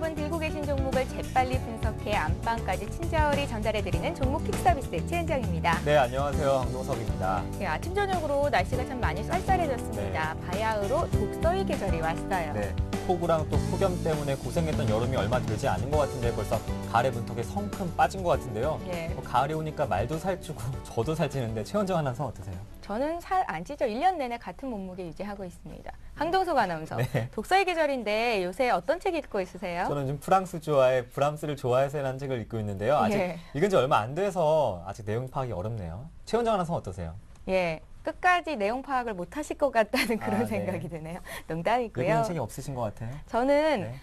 여러분 들고 계신 종목을 재빨리 분석해 안방까지 친절히 전달해드리는 종목 킥 서비스 최은정입니다. 네, 안녕하세요. 황동섭입니다. 네, 아침 저녁으로 날씨가 참 많이 쌀쌀해졌습니다. 네. 바야흐로 독서의 계절이 왔어요. 네, 폭우랑 또 폭염 때문에 고생했던 여름이 얼마 되지 않은 것 같은데 벌써 가을의 문턱에 성큼 빠진 것 같은데요. 예. 가을이 오니까 말도 살찌고 저도 살찌는데 최원정 아나운서 어떠세요? 저는 살 안 찌죠. 1년 내내 같은 몸무게 유지하고 있습니다. 황동석 아나운서, 네. 독서의 계절인데 요새 어떤 책 읽고 있으세요? 저는 지금 브람스를 좋아해서라는 책을 읽고 있는데요. 아직 예. 읽은 지 얼마 안 돼서 아직 내용 파악이 어렵네요. 최원정 아나운서 어떠세요? 예. 끝까지 내용 파악을 못 하실 것 같다는 그런 네. 생각이 드네요. 농담이고요. 읽는 책이 없으신 것 같아요. 저는 네.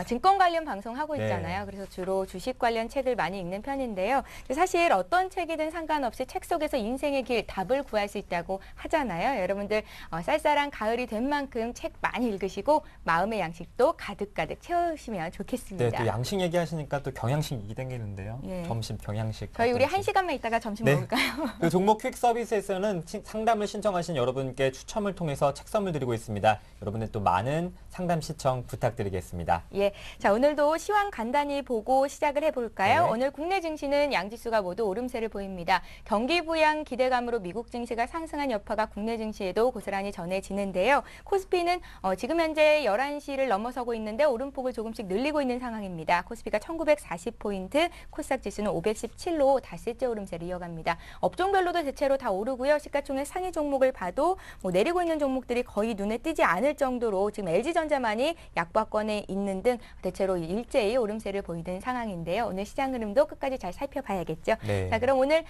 증권 관련 방송하고 네. 있잖아요. 그래서 주로 주식 관련 책을 많이 읽는 편인데요. 사실 어떤 책이든 상관없이 책 속에서 인생의 길, 답을 구할 수 있다고 하잖아요. 여러분들 쌀쌀한 가을이 된 만큼 책 많이 읽으시고 마음의 양식도 가득가득 채우시면 좋겠습니다. 네, 또 양식 얘기하시니까 또 경양식 얘기 땡기는데요. 예. 점심 경양식. 저희 우리 가끔씩. 1시간만 있다가 점심 네. 먹을까요? 그 종목 퀵 서비스에서는 상담을 신청하신 여러분께 추첨을 통해서 책 선물 드리고 있습니다. 여러분들 또 많은 상담 시청 부탁드리겠습니다. 예, 자 오늘도 시황 간단히 보고 시작을 해볼까요? 네. 오늘 국내 증시는 양지수가 모두 오름세를 보입니다. 경기 부양 기대감으로 미국 증시가 상승한 여파가 국내 증시에도 고스란히 전해지는데요. 코스피는 지금 현재 11시를 넘어서고 있는데 오름폭을 조금씩 늘리고 있는 상황입니다. 코스피가 1940포인트, 코스닥 지수는 517로 닷새째 오름세를 이어갑니다. 업종별로도 대체로 다 오르고요. 시가총액 상위 종목을 봐도 내리고 있는 종목들이 거의 눈에 띄지 않을 정도로 지금 LG전자만이 약보권에 있는 등 대체로 일제히 오름세를 보이는 상황인데요. 오늘 시장 흐름도 끝까지 잘 살펴봐야겠죠. 네. 자, 그럼 오늘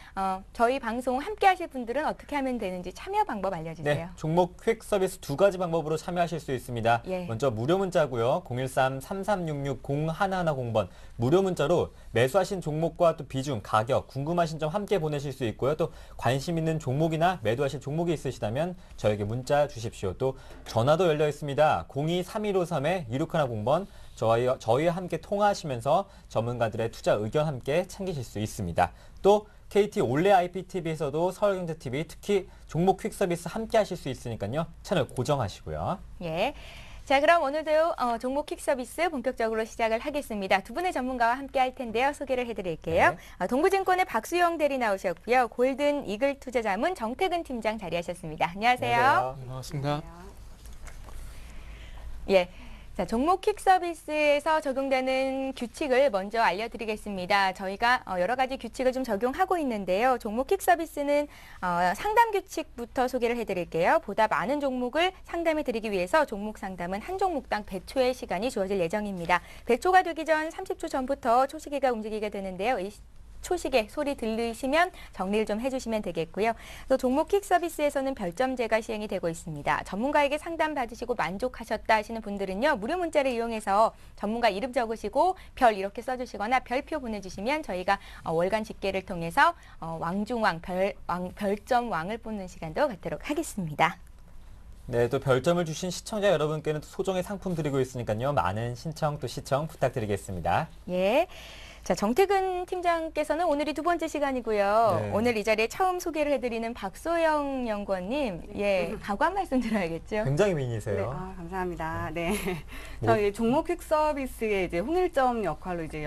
저희 방송 함께 하실 분들은 어떻게 하면 되는지 참여 방법 알려주세요. 네, 종목 퀵 서비스 두 가지 방법으로 참여하실 수 있습니다. 예. 먼저 무료 문자고요. 013-3366-0110번 무료 문자로 매수하신 종목과 또 비중, 가격, 궁금하신 점 함께 보내실 수 있고요. 또 관심 있는 종목이나 매도하실 종목이 있으시다면 저에게 문자 주십시오. 또 전화도 열려 있습니다. 02-3153-2610번 저희와 함께 통화하시면서 전문가들의 투자 의견 함께 챙기실 수 있습니다. 또 KT 올레 IPTV에서도 서울경제TV 특히 종목 퀵 서비스 함께 하실 수 있으니까요. 채널 고정하시고요. 예. 자, 그럼 오늘도 종목 킥 서비스 본격적으로 시작을 하겠습니다. 두 분의 전문가와 함께 할 텐데요. 소개를 해드릴게요. 네. 동부증권의 박수영 대리 나오셨고요. 골든 이글 투자자문 정태근 팀장 자리하셨습니다. 안녕하세요. 반갑습니다. 예. 자, 종목 킥 서비스에서 적용되는 규칙을 먼저 알려드리겠습니다. 저희가 여러 가지 규칙을 좀 적용하고 있는데요. 종목 킥 서비스는 상담 규칙부터 소개를 해드릴게요. 보다 많은 종목을 상담해드리기 위해서 종목 상담은 한 종목당 100초의 시간이 주어질 예정입니다. 100초가 되기 전 30초 전부터 초시계가 움직이게 되는데요. 초시계 소리 들리시면 정리를 좀 해주시면 되겠고요. 또 종목 킥 서비스에서는 별점제가 시행이 되고 있습니다. 전문가에게 상담 받으시고 만족하셨다 하시는 분들은요. 무료 문자를 이용해서 전문가 이름 적으시고 별 이렇게 써주시거나 별표 보내주시면 저희가 월간 집계를 통해서 왕중왕, 별점왕을 뽑는 시간도 갖도록 하겠습니다. 네, 또 별점을 주신 시청자 여러분께는 또 소정의 상품 드리고 있으니까요. 많은 신청 또 시청 부탁드리겠습니다. 예. 자, 정태근 팀장께서는 오늘이 두 번째 시간이고요. 네. 오늘 이 자리에 처음 소개를 해드리는 박소영 연구원님, 예, 각오 한 말씀 드려야겠죠? 굉장히 네, 미인이세요. 감사합니다. 네. 뭐- 저희 종목 퀵 서비스의 이제 홍일점 역할로 이제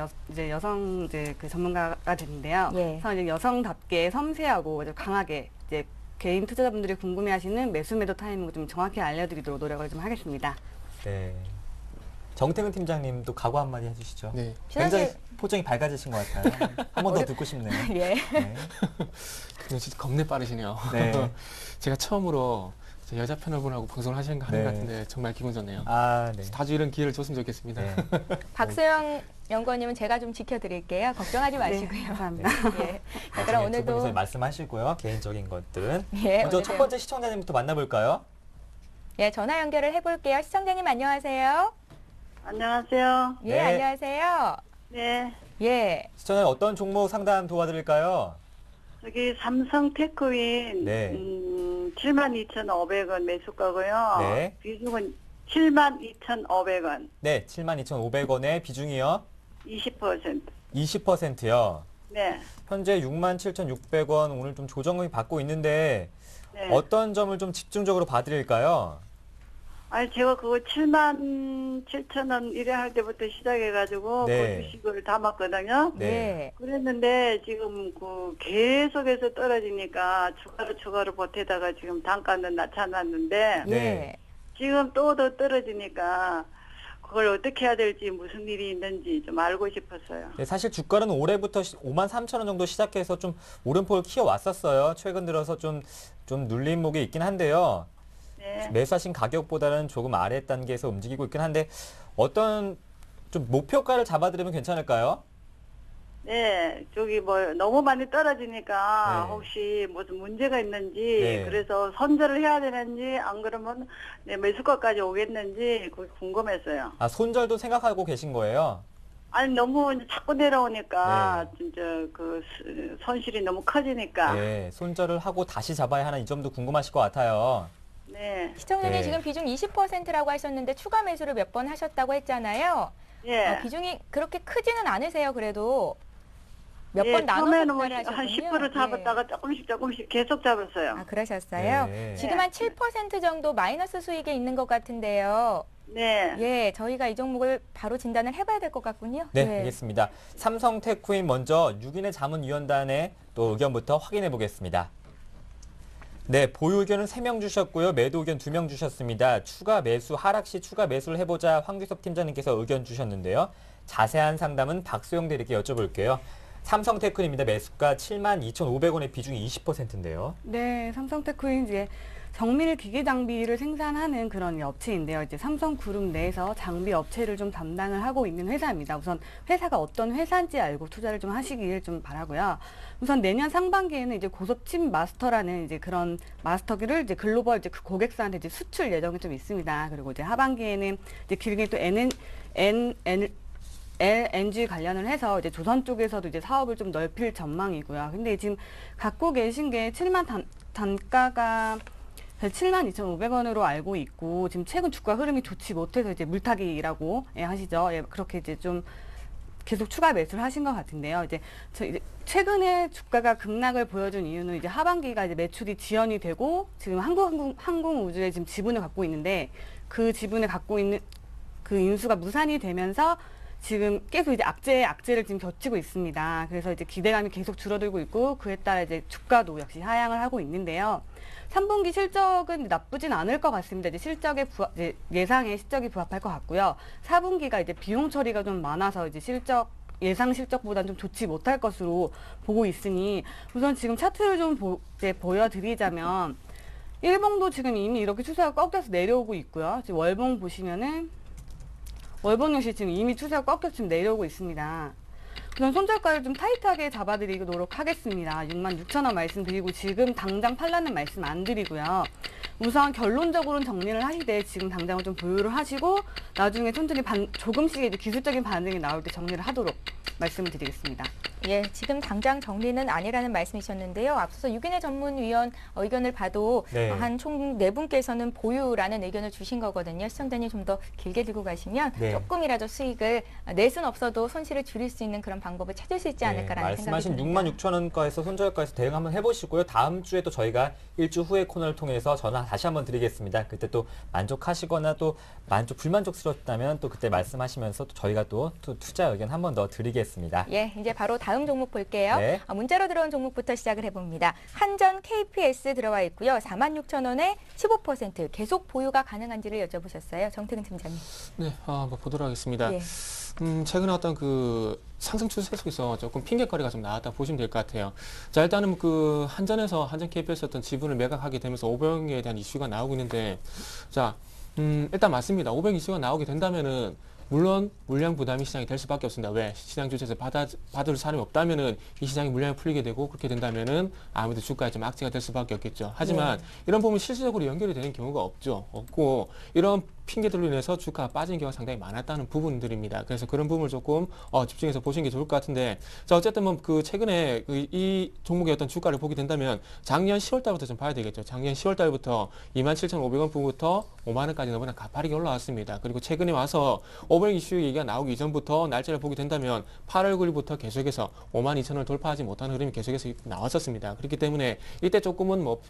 여성 그 전문가가 됐는데요. 예. 그래서 이제 여성답게 섬세하고 이제 강하게 이제 개인 투자자분들이 궁금해하시는 매수 매도 타이밍을 좀 정확히 알려드리도록 노력을 좀 하겠습니다. 네. 정태근 팀장님도 각오 한마디 해주시죠. 네. 굉장히 지난주에- 표정이 밝아지신 것 같아요. 한 번 더 듣고 싶네요. 예. 네. 근데 진짜 겁내 빠르시네요. 네. 제가 처음으로 여자 패널분하고 방송을 하는 것 네. 같은데 정말 기분 좋네요. 아, 네. 자주 이런 기회를 줬으면 좋겠습니다. 네. 박소영 연구원님은 제가 좀 지켜드릴게요. 걱정하지 마시고요. 네, 감사합니다. 예. 자, 그럼 두 분이서 오늘도 말씀하시고요. 개인적인 것들은. 예, 먼저 오늘도- 첫 번째 시청자님부터 만나볼까요? 예, 전화 연결을 해볼게요. 시청자님 안녕하세요. 안녕하세요. 예, 네. 안녕하세요. 네. 예, 시청자님 어떤 종목 상담 도와드릴까요? 저기 삼성 테크윈 네. 72,500원 매수가고요. 네. 비중은 72,500원. 네, 72,500원의 비중이요. 20%. 20%요. 네. 현재 67,600원 오늘 좀 조정을 받고 있는데 네. 어떤 점을 좀 집중적으로 봐드릴까요? 아니, 제가 그거 7만 7천 원 이래 할 때부터 시작해가지고 네. 그 주식을 담았거든요. 네. 그랬는데 지금 그 계속해서 떨어지니까 추가로 보태다가 지금 단가는 낮춰놨는데 예. 네. 지금 또 더 떨어지니까 그걸 어떻게 해야 될지 무슨 일이 있는지 좀 알고 싶었어요. 네, 사실 주가는 올해부터 5만 3천 원 정도 시작해서 좀 오름폭을 키워왔었어요. 최근 들어서 좀 눌림목이 있긴 한데요. 네. 매수하신 가격보다는 조금 아래 단계에서 움직이고 있긴 한데 어떤 좀 목표가를 잡아드리면 괜찮을까요? 네, 저기 뭐 너무 많이 떨어지니까 네. 혹시 무슨 문제가 있는지 네. 그래서 손절을 해야 되는지 안 그러면 네, 매수가까지 오겠는지 그게 궁금했어요. 아, 손절도 생각하고 계신 거예요? 아니 너무 이제 자꾸 내려오니까 네. 진짜 그 손실이 너무 커지니까. 네, 손절을 하고 다시 잡아야 하는 이 점도 궁금하실 것 같아요. 네. 시청자님 네. 지금 비중 20%라고 하셨는데 추가 매수를 몇 번 하셨다고 했잖아요. 예. 비중이 그렇게 크지는 않으세요. 그래도 몇 예, 번 나눠서 처음에는 뭐 투자를 한 하셨군요. 10% 잡았다가 조금씩 계속 잡았어요. 아, 그러셨어요? 네. 지금 한 7% 정도 마이너스 수익에 있는 것 같은데요. 네. 예, 저희가 이 종목을 바로 진단을 해봐야 될 것 같군요. 네, 알겠습니다. 삼성테크인 먼저 6인의 자문위원단의 또 의견부터 확인해 보겠습니다. 네, 보유 의견은 3명 주셨고요. 매도 의견 2명 주셨습니다. 추가 매수, 하락 시 추가 매수를 해보자 황규섭 팀장님께서 의견 주셨는데요. 자세한 상담은 박소영 대리께 여쭤볼게요. 삼성테크인입니다. 매수가 72,500원의 비중이 20%인데요. 네, 삼성테크인 이제 정밀 기계 장비를 생산하는 그런 업체인데요. 이제 삼성그룹 내에서 장비 업체를 좀 담당을 하고 있는 회사입니다. 우선 회사가 어떤 회사인지 알고 투자를 좀 하시길 좀 바라고요. 우선 내년 상반기에는 이제 고속 칩 마스터라는 이제 그런 마스터기를 이제 글로벌 이제 그 고객사한테 이제 수출 예정이 좀 있습니다. 그리고 이제 하반기에는 이제 기름이 또 LNG 관련을 해서 이제 조선 쪽에서도 이제 사업을 좀 넓힐 전망이고요. 근데 지금 갖고 계신 게 단가가 72,500원으로 알고 있고 지금 최근 주가 흐름이 좋지 못해서 이제 물타기라고 하시죠. 예, 그렇게 이제 좀 계속 추가 매수를 하신 것 같은데요. 이제 최근에 주가가 급락을 보여준 이유는 이제 하반기가 이제 매출이 지연이 되고 지금 항공우주에 지금 지분을 갖고 있는데 그 지분을 갖고 있는 그 인수가 무산이 되면서 지금 계속 이제 악재를 지금 겪고 있습니다. 그래서 이제 기대감이 계속 줄어들고 있고 그에 따라 이제 주가도 역시 하향을 하고 있는데요. 3분기 실적은 나쁘진 않을 것 같습니다. 이제 예상의 실적이 부합할 것 같고요. 4분기가 이제 비용 처리가 좀 많아서 이제 예상 실적보다는 좀 좋지 못할 것으로 보고 있으니 우선 지금 차트를 좀 보여드리자면 일봉도 지금 이미 이렇게 추세가 꺾여서 내려오고 있고요. 지금 월봉 보시면은 월봉 역시 지금 이미 추세가 꺾여서 지금 내려오고 있습니다. 우선 손절가를 좀 타이트하게 잡아드리도록 하겠습니다. 66,000원 말씀드리고 지금 당장 팔라는 말씀 안 드리고요. 우선 결론적으로는 정리를 하시되 지금 당장은 좀 보유를 하시고 나중에 천천히 조금씩 이제 기술적인 반응이 나올 때 정리를 하도록 말씀을 드리겠습니다. 예, 지금 당장 정리는 아니라는 말씀이셨는데요. 앞서서 6인의 전문위원 의견을 봐도 네. 한 총 4분께서는 보유라는 의견을 주신 거거든요. 시청자님 좀 더 길게 들고 가시면 네. 조금이라도 수익을 낼 수는 없어도 손실을 줄일 수 있는 그런 방법을 찾을 수 있지 않을까라는 생각이 말씀하신 듭니다. 66,000원가에서 손절가에서 대응 한번 해보시고요. 다음 주에 또 저희가 일주 후에 코너를 통해서 전화 다시 한번 드리겠습니다. 그때 또 만족하시거나 또 불만족스럽다면 또 그때 말씀하시면서 또 저희가 또 투자 의견 한 번 더 드리겠습니다. 예, 이제 바로 다음 종목 볼게요. 네. 문자로 들어온 종목부터 시작을 해봅니다. 한전 KPS 들어와 있고요. 46,000원에 15% 계속 보유가 가능한지를 여쭤보셨어요. 정태근 팀장님. 네, 한번 보도록 하겠습니다. 예. 최근에 어떤 그 상승 추세 속에서 조금 핑계거리가 좀 나왔다 보시면 될 것 같아요. 자, 일단은 그 한전 KPS 어떤 지분을 매각하게 되면서 500에 대한 이슈가 나오고 있는데, 자, 일단 맞습니다. 500 이슈가 나오게 된다면은 물론 물량 부담이 시장이 될 수밖에 없습니다. 왜? 시장 주체에서 받을 사람이 없다면은 이 시장이 물량이 풀리게 되고 그렇게 된다면은 아무래도 주가에 좀 악재가 될 수밖에 없겠죠. 하지만 이런 부분이 실질적으로 연결이 되는 경우가 없고 이런 핑계들로 인해서 주가가 빠진 경우가 상당히 많았다는 부분들입니다. 그래서 그런 부분을 조금 집중해서 보시는 게 좋을 것 같은데, 자 어쨌든 뭐 그 최근에 이 종목의 어떤 주가를 보게 된다면 작년 10월 달부터 좀 봐야 되겠죠. 작년 10월 달부터 27,500원 부부터 5만 원까지 너무나 가파르게 올라왔습니다. 그리고 최근에 와서 500 이슈 얘기가 나오기 이전부터 날짜를 보게 된다면 8월 9일부터 계속해서 52,000원을 돌파하지 못하는 흐름이 계속해서 나왔었습니다. 그렇기 때문에 이때 조금은 뭐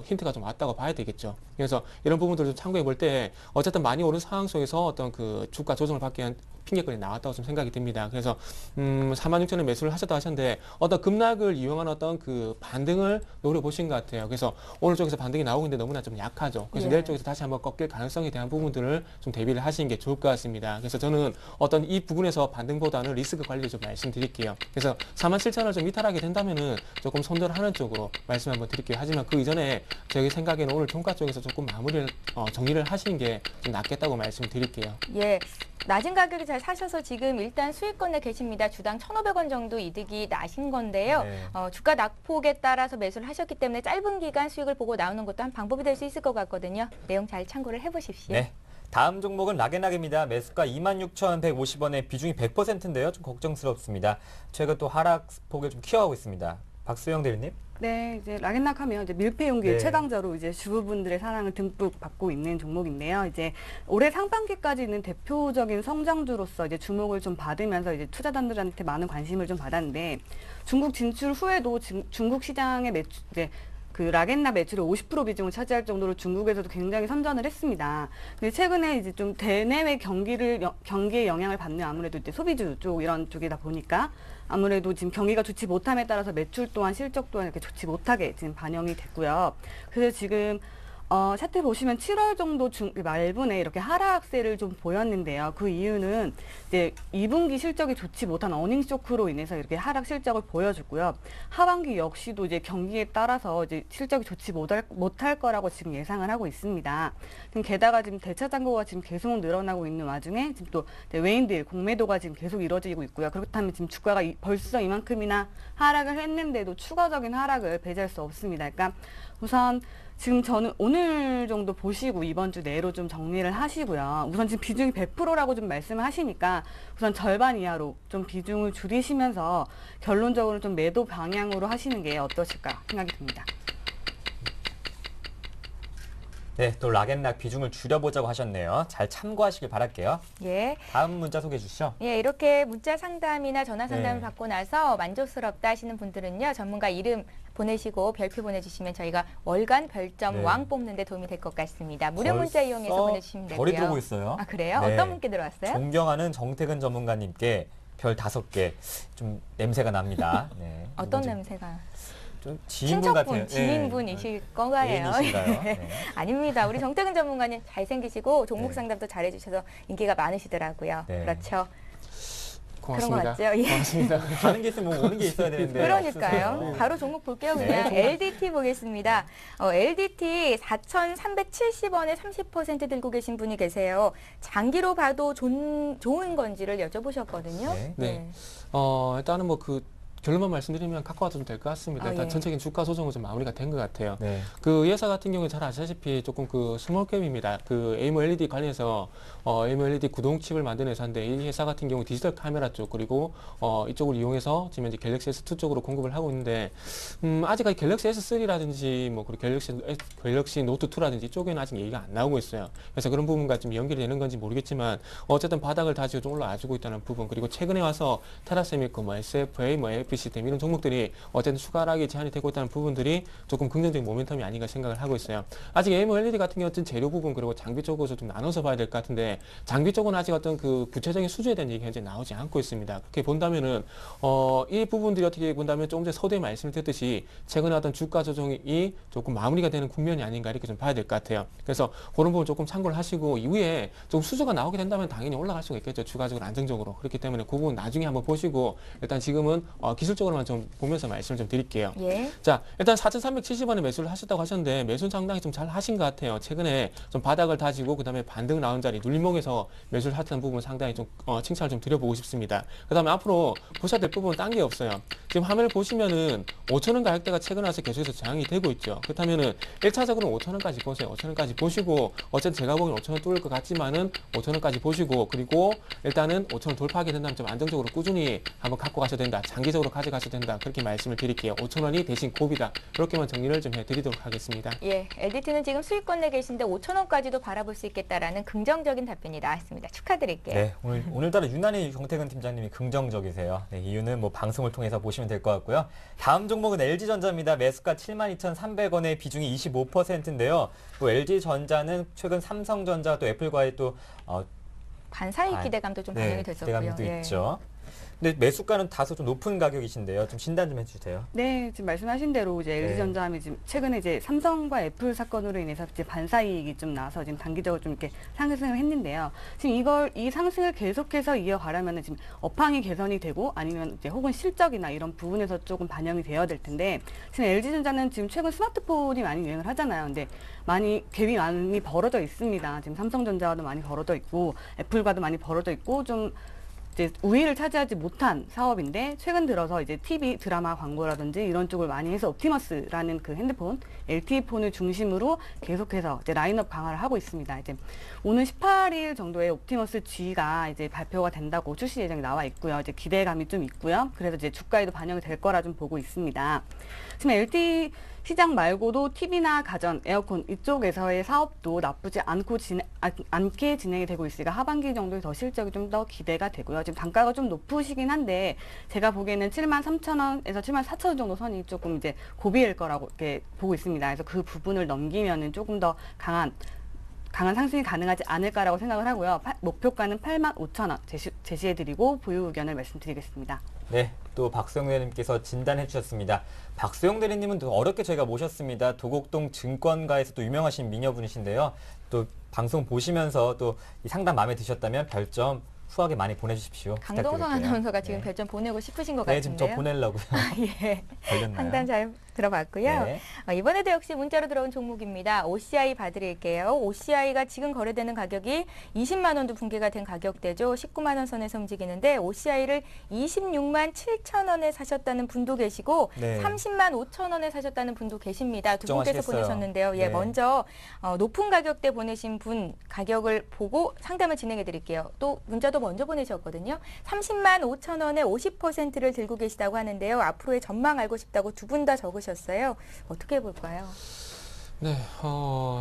힌트가 좀 왔다고 봐야 되겠죠. 그래서 이런 부분들을 좀 참고해 볼 때 어쨌든 많이 오른 상황 속에서 어떤 그 주가 조정을 받기 위한 핑계거리 나왔다고 좀 생각이 듭니다. 그래서 46,000원 매수를 하셨다 하셨는데 어떤 급락을 이용한 어떤 그 반등을 노려보신 것 같아요. 그래서 오늘 쪽에서 반등이 나오고 있는데 너무나 좀 약하죠. 그래서 예. 내일 쪽에서 다시 한번 꺾일 가능성에 대한 부분들을 좀 대비를 하시는 게 좋을 것 같습니다. 그래서 저는 어떤 이 부분에서 반등보다는 리스크 관리를 좀 말씀드릴게요. 그래서 47,000원을 좀 이탈하게 된다면은 조금 손절하는 쪽으로 말씀 한번 드릴게요. 하지만 그 이전에 저희 생각에는 오늘 종가 쪽에서 조금 마무리를 정리를 하시는 게 좀 낫겠다고 말씀드릴게요. 예. 낮은 가격에 잘 사셔서 지금 일단 수익권에 계십니다. 주당 1,500원 정도 이득이 나신 건데요. 네. 주가 낙폭에 따라서 매수를 하셨기 때문에 짧은 기간 수익을 보고 나오는 것도 한 방법이 될 수 있을 것 같거든요. 내용 잘 참고를 해보십시오. 네. 다음 종목은 락앤락입니다. 매수가 26,150원에 비중이 100%인데요. 좀 걱정스럽습니다. 최근 또 하락폭을 좀 키워가고 있습니다. 박수영 대리님. 네, 이제 락앤락 하면 이제 밀폐 용기의 네. 최강자로 이제 주부분들의 사랑을 듬뿍 받고 있는 종목인데요. 이제 올해 상반기까지는 대표적인 성장주로서 이제 주목을 좀 받으면서 이제 투자자들한테 많은 관심을 좀 받았는데 중국 진출 후에도 중국 시장의 매출 이제 그 락앤락 매출의 50% 비중을 차지할 정도로 중국에서도 굉장히 선전을 했습니다. 근데 최근에 이제 좀 대내외 경기에 영향을 받는 아무래도 이제 소비주 쪽 이런 쪽이다 보니까 아무래도 지금 경기가 좋지 못함에 따라서 매출 또한 실적 또한 이렇게 좋지 못하게 지금 반영이 됐고요. 그래서 지금 차트 보시면 7월 정도 말분에 이렇게 하락세를 좀 보였는데요. 그 이유는 이제 2분기 실적이 좋지 못한 어닝 쇼크로 인해서 이렇게 하락 실적을 보여줬고요. 하반기 역시도 이제 경기에 따라서 이제 실적이 좋지 못할 거라고 지금 예상을 하고 있습니다. 게다가 지금 대차 잔고가 지금 계속 늘어나고 있는 와중에 지금 또 외인들 공매도가 지금 계속 이루어지고 있고요. 그렇다면 지금 주가가 벌써 이만큼이나 하락을 했는데도 추가적인 하락을 배제할 수 없습니다. 그러니까 우선 지금 저는 오늘 정도 보시고 이번 주 내로 좀 정리를 하시고요. 우선 지금 비중이 100%라고 좀 말씀을 하시니까 우선 절반 이하로 좀 비중을 줄이시면서 결론적으로 좀 매도 방향으로 하시는 게 어떠실까 생각이 듭니다. 네, 또 락앤락 비중을 줄여보자고 하셨네요. 잘 참고하시길 바랄게요. 예. 다음 문자 소개해 주시죠. 예, 이렇게 문자 상담이나 전화 상담을 네. 받고 나서 만족스럽다 하시는 분들은요, 전문가 이름 보내시고 별표 보내주시면 저희가 월간 별점 네. 왕 뽑는 데 도움이 될 것 같습니다. 무료 문자 이용해서 벌써 보내주시면 되고요. 별이 들어오고 있어요. 아, 그래요? 네. 어떤 분께 들어왔어요? 존경하는 정태근 전문가님께 별 5개 좀 냄새가 납니다. 네. 어떤 이거 좀- 냄새가? 좀 지인분 같아요. 지인분이실 건가요? 애인이신가요? 네. 네. 아닙니다. 우리 정태근 전문가님 잘생기시고 종목 네. 상담도 잘해주셔서 인기가 많으시더라고요. 네. 그렇죠. 고맙습니다. 그런 거 맞죠? 예. 고맙습니다. 가는 게 있으면 오는 게 있어야 되는데. 그러니까요. 없으세요. 바로 종목 볼게요. 네, 그냥 종목. LDT 보겠습니다. LDT 4,370원에 30% 들고 계신 분이 계세요. 장기로 봐도 좋은 건지를 여쭤보셨거든요. 네. 네. 일단은 뭐 그 결론만 말씀드리면 갖고 와도 좀 될 것 같습니다. 아, 일단 예. 전체적인 주가 조정은 좀 마무리가 된 것 같아요. 네. 그 이 회사 같은 경우에 잘 아시다시피 조금 그 스몰캡입니다. 그 AMOLED 관련해서 AMOLED 구동칩을 만드는 회사인데 이 회사 같은 경우 디지털 카메라 쪽 그리고 이쪽을 이용해서 지금 현재 갤럭시 S2 쪽으로 공급을 하고 있는데 아직까지 갤럭시 S3라든지 뭐 그리고 갤럭시 노트 2라든지 이쪽에는 아직 얘기가 안 나오고 있어요. 그래서 그런 부분과 좀 연결이 되는 건지 모르겠지만 어쨌든 바닥을 다지고 좀 올라와주고 있다는 부분 그리고 최근에 와서 테라세미코, 뭐 SFA, 뭐 AF 시스템 이런 종목들이 어쨌든 추가하락이 제한이 되고 있다는 부분들이 조금 긍정적인 모멘텀이 아닌가 생각을 하고 있어요. 아직 AMOLED 같은 경우는 재료 부분 그리고 장비 쪽으로 좀 나눠서 봐야 될 것 같은데 장비 쪽은 아직 어떤 그 구체적인 수주에 대한 얘기가 현재 나오지 않고 있습니다. 그렇게 본다면은 이 부분들이 어떻게 본다면 조금 전에 서두에 말씀을 드렸듯이 최근에 어떤 주가 조정이 조금 마무리가 되는 국면이 아닌가 이렇게 좀 봐야 될 것 같아요. 그래서 그런 부분 조금 참고를 하시고 이후에 좀 수주가 나오게 된다면 당연히 올라갈 수가 있겠죠. 주가적으로 안정적으로. 그렇기 때문에 그 부분 나중에 한번 보시고 일단 지금은 기술적으로만 좀 보면서 말씀을 좀 드릴게요. 예. 자, 일단 4,370원에 매수를 하셨다고 하셨는데 매수는 상당히 좀 잘 하신 것 같아요. 최근에 좀 바닥을 다지고 그다음에 반등 나온 자리 눌림목에서 매수를 하셨다는 부분 상당히 좀 칭찬을 좀 드려보고 싶습니다. 그다음에 앞으로 보셔야 될 부분은 딴 게 없어요. 지금 화면을 보시면은 5,000원 가격대가 최근 와서 계속해서 저항이 되고 있죠. 그렇다면은 1차적으로 5,000원까지 보세요. 5,000원까지 보시고 어쨌든 제가 보기엔 5,000원 뚫을 것 같지만은 5,000원까지 보시고 그리고 일단은 5,000원 돌파하게 된다면 좀 안정적으로 꾸준히 한번 갖고 가셔야 된다. 장기적으로 가져가셔야 된다. 그렇게 말씀을 드릴게요. 5,000원이 대신 고비다. 그렇게만 정리를 좀 해드리도록 하겠습니다. 예, LDT는 지금 수익권 내 계신데 5,000원까지도 바라볼 수 있겠다라는 긍정적인 답변이 나왔습니다. 축하드릴게요. 네, 오늘따라 유난히 정태근 팀장님이 긍정적이세요. 네, 이유는 뭐 방송을 통해서 보시면 될 것 같고요. 다음 종목은 LG전자입니다. 매수가 72,300원의 비중이 25%인데요. 또 LG전자는 최근 삼성전자 또 애플과의 또 반사익 기대감도 좀 반영이 됐었고요. 기대감도 예. 있죠. 근데 매수가는 다소 좀 높은 가격이신데요. 좀 진단 좀 해주세요. 네, 지금 말씀하신 대로 이제 LG전자 하면 지금 최근에 이제 삼성과 애플 사건으로 인해서 이제 반사이익이 좀 나와서 지금 단기적으로 좀 이렇게 상승을 했는데요. 지금 이 상승을 계속해서 이어가려면 지금 업황이 개선이 되고 아니면 이제 혹은 실적이나 이런 부분에서 조금 반영이 되어야 될 텐데 지금 LG전자는 지금 최근 스마트폰이 많이 유행을 하잖아요. 근데 갭이 많이 벌어져 있습니다. 지금 삼성전자와도 많이 벌어져 있고 애플과도 많이 벌어져 있고 좀 이제 우위를 차지하지 못한 사업인데 최근 들어서 이제 TV 드라마 광고라든지 이런 쪽을 많이 해서 옵티머스라는 그 핸드폰 LTE 폰을 중심으로 계속해서 이제 라인업 강화를 하고 있습니다. 이제 오는 18일 정도에 옵티머스 G가 이제 발표가 된다고 출시 예정이 나와 있고요. 이제 기대감이 좀 있고요. 그래서 이제 주가에도 반영이 될 거라 좀 보고 있습니다. 지금 LTE 시장 말고도 TV나 가전, 에어컨 이쪽에서의 사업도 나쁘지 않게 진행이 되고 있으니까 하반기 정도에 더 실적이 좀 더 기대가 되고요. 지금 단가가 좀 높으시긴 한데 제가 보기에는 73,000원에서 74,000원 정도 선이 조금 이제 고비일 거라고 이렇게 보고 있습니다. 그래서 그 부분을 넘기면은 조금 더 강한 상승이 가능하지 않을까라고 생각을 하고요. 목표가는 85,000원 제시해드리고 보유 의견을 말씀드리겠습니다. 네, 또 박수영 대리님께서 진단해 주셨습니다. 박수영 대리님은 또 어렵게 저희가 모셨습니다. 도곡동 증권가에서 또 유명하신 미녀분이신데요. 또 방송 보시면서 또 이 상담 마음에 드셨다면 별점 후하게 많이 보내주십시오. 강동성 부탁드릴게요. 아나운서가 지금 네. 별점 보내고 싶으신 것 네, 같은데요. 지금 저 보내려고요. 예. 걸렸나요? 상담 잘 들어봤고요. 네. 이번에도 역시 문자로 들어온 종목입니다. OCI 봐드릴게요. OCI가 지금 거래되는 가격이 20만 원도 붕괴가 된 가격대죠. 19만 원 선에서 움직이는데 OCI를 26만 7천 원에 사셨다는 분도 계시고 네. 30만 5천 원에 사셨다는 분도 계십니다. 두 분께서 걱정하시겠어요. 보내셨는데요. 예, 네. 먼저 높은 가격대 보내신 분 가격을 보고 상담을 진행해 드릴게요. 또 문자도 먼저 보내셨거든요. 30만 5천 원에 50%를 들고 계시다고 하는데요. 앞으로의 전망 알고 싶다고 두 분 다 적으셨어요. 어떻게 해볼까요? 네,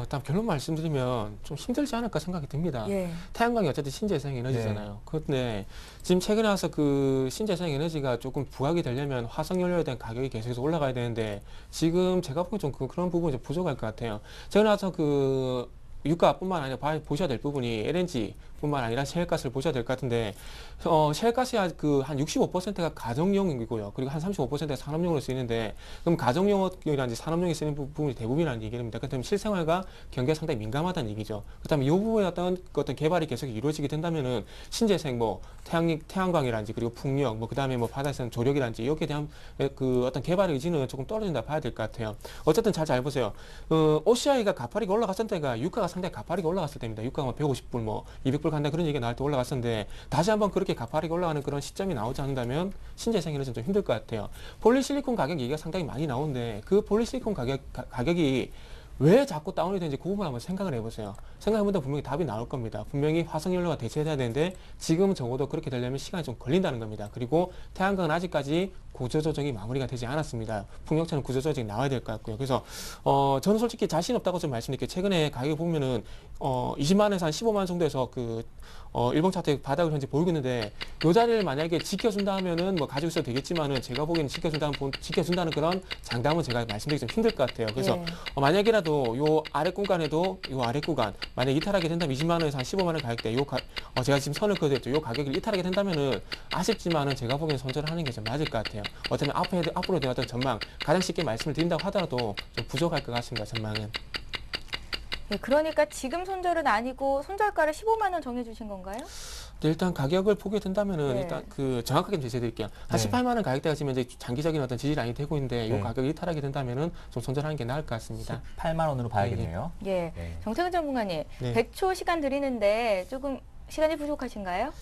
일단 결론 말씀드리면 좀 힘들지 않을까 생각이 듭니다. 예. 태양광이 어쨌든 신재생 에너지잖아요. 그런데 지금 최근에 와서 그 신재생 에너지가 조금 부각이 되려면 화석연료에 대한 가격이 계속해서 올라가야 되는데 지금 제가 보기엔 좀 그런 부분이 좀 부족할 것 같아요. 최근에 와서 그 유가뿐만 아니라 보셔야 될 부분이 LNG뿐만 아니라 셰일가스를 보셔야 될 것 같은데 셰일가스의 한 65%가 가정용이고요. 그리고 한 35%가 산업용으로 쓰이는데 그럼 가정용이라든지 산업용에 쓰이는 부분이 대부분이라는 얘기입니다. 그렇다면 실생활과 경기가 상당히 민감하다는 얘기죠. 그렇다면 이 부분에 어떤 개발이 계속 이루어지게 된다면은 신재생 태양광이라든지 그리고 풍력 그다음에 바다에서는 조력이라든지 여기에 대한 그 어떤 개발 의지는 조금 떨어진다 봐야 될 것 같아요. 어쨌든 잘 보세요. OCI가 가파르게 올라갔을 때가 유가가 상당히 가파르게 올라갔을 때입니다. 유가가 150불 200불 간다 그런 얘기가 나올 때 올라갔었는데 다시 한번 그렇게 가파르게 올라가는 그런 시점이 나오지 않는다면 신재생에는 좀 힘들 것 같아요. 폴리실리콘 가격 얘기가 상당히 많이 나오는데 그 폴리실리콘 가격이 왜 자꾸 다운이 되는지 그 부분 한번 생각을 해보세요. 생각해보면 분명히 답이 나올 겁니다. 분명히 화석연료가 대체돼야 되는데 지금은 적어도 그렇게 되려면 시간이 좀 걸린다는 겁니다. 그리고 태양광은 아직까지 구조조정이 마무리가 되지 않았습니다. 풍력처럼 구조조정이 나와야 될 것 같고요. 그래서 저는 솔직히 자신 없다고 좀 말씀드릴게요. 최근에 가격을 보면은 20만 원에서 한 15만 원 정도에서 일봉 차트의 바닥을 현재 보이고 있는데 이 자리를 만약에 지켜준다 하면은 가지고 있어도 되겠지만은 제가 보기에는 지켜준다는 그런 장담은 제가 말씀드리기 좀 힘들 것 같아요. 그래서 만약이라도 요 아래 구간에도 요 아래 구간 만약 이탈하게 된다면 20만 원에서 한 15만 원 가격대 제가 지금 선을 그어드렸죠. 요 가격을 이탈하게 된다면은 아쉽지만은 제가 보기에는 손절을 하는 게 좀 맞을 것 같아요. 어쩌면 앞으로 대한 어떤 전망 가장 쉽게 말씀을 드린다고 하더라도 좀 부족할 것 같습니다. 전망은. 네, 그러니까 지금 손절은 아니고 손절가를 15만 원 정해주신 건가요? 네, 일단 가격을 보게 된다면은 네. 일단 정확하게 제시해드릴게요. 한 네. 18만 원 가격대가 지금 이제 장기적인 어떤 지지 라인이 되고 있는데 네. 이 가격이 이탈하게 된다면은 좀 손절하는 게 나을 것 같습니다. 8만 원으로 봐야겠네요. 예. 네. 정태근 전문가님, 네. 100초 시간 드리는데 조금 시간이 부족하신가요?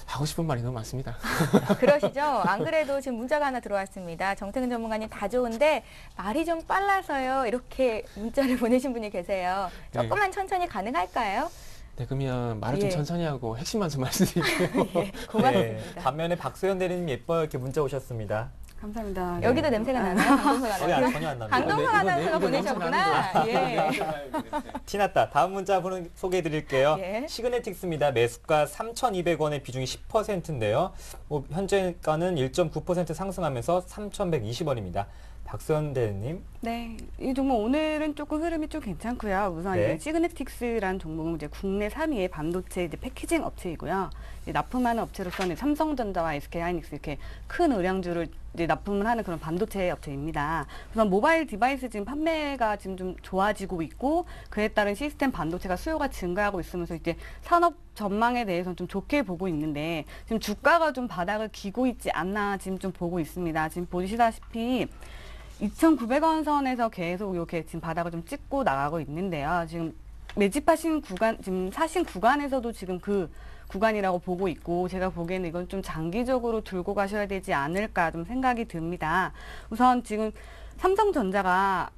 하고 싶은 말이 너무 많습니다. 그러시죠? 안 그래도 지금 문자가 하나 들어왔습니다. 정태근 전문가님 다 좋은데 말이 좀 빨라서요. 이렇게 문자를 보내신 분이 계세요. 네. 조금만 천천히 가능할까요? 네, 그러면 말을 좀 예. 천천히 하고 핵심만 좀 말씀드릴게요. 예, 고맙습니다. 반면에 박소연 대리님 예뻐요. 이렇게 문자 오셨습니다. 감사합니다. 여기도 냄새가 나나요? 강동석 전혀, 아나운서? 전혀 안 납니다. 강동석 아나운서가 보내셨구나. 예. 티났다. 다음 문자 소개해 드릴게요. 예. 시그네틱스입니다. 매수가 3,200원의 비중이 10%인데요. 현재가는 1.9% 상승하면서 3,120원입니다. 박소연 대리님. 네, 이 종목 오늘은 조금 흐름이 좀 괜찮고요. 우선 네. 이제 시그네틱스라는 종목은 이제 국내 3위의 반도체 이제 패키징 업체이고요. 이제 납품하는 업체로서는 삼성전자와 SK하이닉스 이렇게 큰 의량주를 이제 납품을 하는 그런 반도체 업체입니다. 우선 모바일 디바이스 지금 판매가 지금 좀 좋아지고 있고 그에 따른 시스템 반도체가 수요가 증가하고 있으면서 이제 산업 전망에 대해서는 좀 좋게 보고 있는데 지금 주가가 좀 바닥을 기고 있지 않나 지금 좀 보고 있습니다. 지금 보시다시피 2,900원 선에서 계속 이렇게 지금 바닥을 좀 찍고 나가고 있는데요. 지금 매집하신 구간, 지금 사신 구간에서도 지금 그 구간이라고 보고 있고 제가 보기에는 이건 좀 장기적으로 들고 가셔야 되지 않을까 좀 생각이 듭니다. 우선 지금 삼성전자가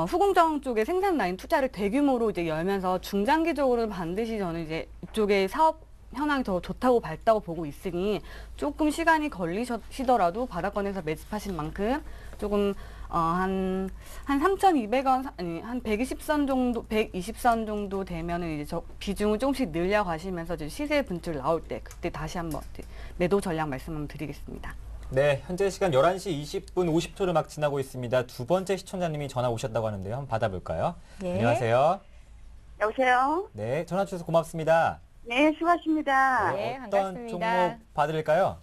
후공정 쪽에 생산 라인 투자를 대규모로 이제 열면서 중장기적으로 반드시 저는 이제 이쪽에 사업 현황이 더 좋다고 밝다고 보고 있으니 조금 시간이 걸리시더라도 바닥권에서 매집하신 만큼 조금 한 3,200원 아니 한 120선 정도 120선 정도 되면은 이제 저 비중을 조금씩 늘려가시면서 이제 시세 분출 나올 때 그때 다시 한번 매도 전략 말씀 한번 드리겠습니다. 네, 현재 시간 11시 20분 50초를 막 지나고 있습니다. 두 번째 시청자님이 전화 오셨다고 하는데요. 한번 받아볼까요? 예. 안녕하세요. 여보세요? 네, 전화 주셔서 고맙습니다. 네, 수고하십니다. 네, 어떤 반갑습니다. 종목 봐드릴까요?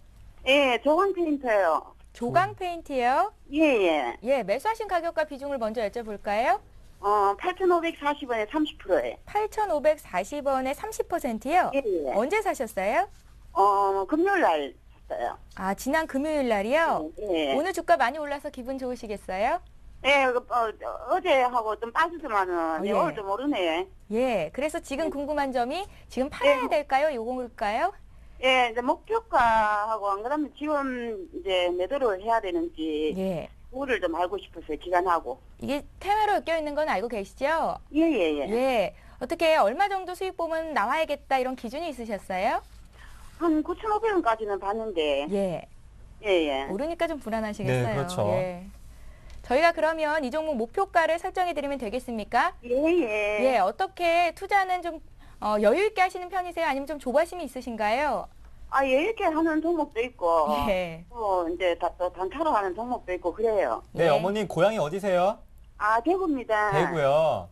예, 조광 페인터요. 조강 페인트요? 예, 예. 예, 매수하신 가격과 비중을 먼저 여쭤볼까요? 8,540원에 30%에. 8,540원에 30%요? 예, 예. 언제 사셨어요? 금요일 날 샀어요. 아, 지난 금요일 날이요? 예. 오늘 주가 많이 올라서 기분 좋으시겠어요? 예, 어제하고 좀 빠졌지만은, 예. 오늘 좀 오르네. 예, 그래서 지금 궁금한 점이 지금 팔아야 될까요? 요거일까요? 예, 이제 목표가하고 안 그러면 지금 이제 매도를 해야 되는지, 예. 그거를 좀 알고 싶었어요, 기간하고. 이게 테마로 엮여 있는 건 알고 계시죠? 예, 예, 예. 예. 어떻게 얼마 정도 수익 보면 나와야겠다 이런 기준이 있으셨어요? 한 9,500원까지는 봤는데, 예. 예, 예. 오르니까 좀 불안하시겠어요. 네, 그렇죠. 예. 저희가 그러면 이 종목 목표가를 설정해 드리면 되겠습니까? 예, 예. 예, 어떻게 투자는 좀 여유 있게 하시는 편이세요? 아니면 좀 조바심이 있으신가요? 아, 예, 이렇게 하는 종목도 있고, 예. 또 이제 또 단타로 하는 종목도 있고, 그래요. 네, 예. 어머님 고향이 어디세요? 아, 대구입니다. 대구요.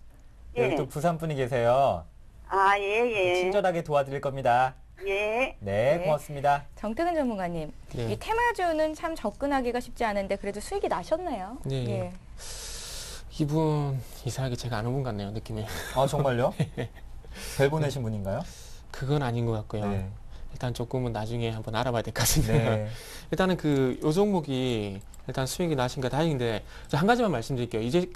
여기 예. 또 부산 분이 계세요. 아, 예, 예. 친절하게 도와드릴 겁니다. 예. 네, 네. 고맙습니다. 정태근 전문가님, 네. 이 테마주는 참 접근하기가 쉽지 않은데 그래도 수익이 나셨네요. 네. 예. 이분 이상하게 제가 아는 분 같네요, 느낌이. 아, 정말요? 별 보내신 분인가요? 그건 아닌 것 같고요. 네. 일단 조금은 나중에 한번 알아봐야 될 것 같습니다. 네. 일단은 요 종목이 일단 수익이 나신 거 다행인데 저 한 가지만 말씀드릴게요. 이제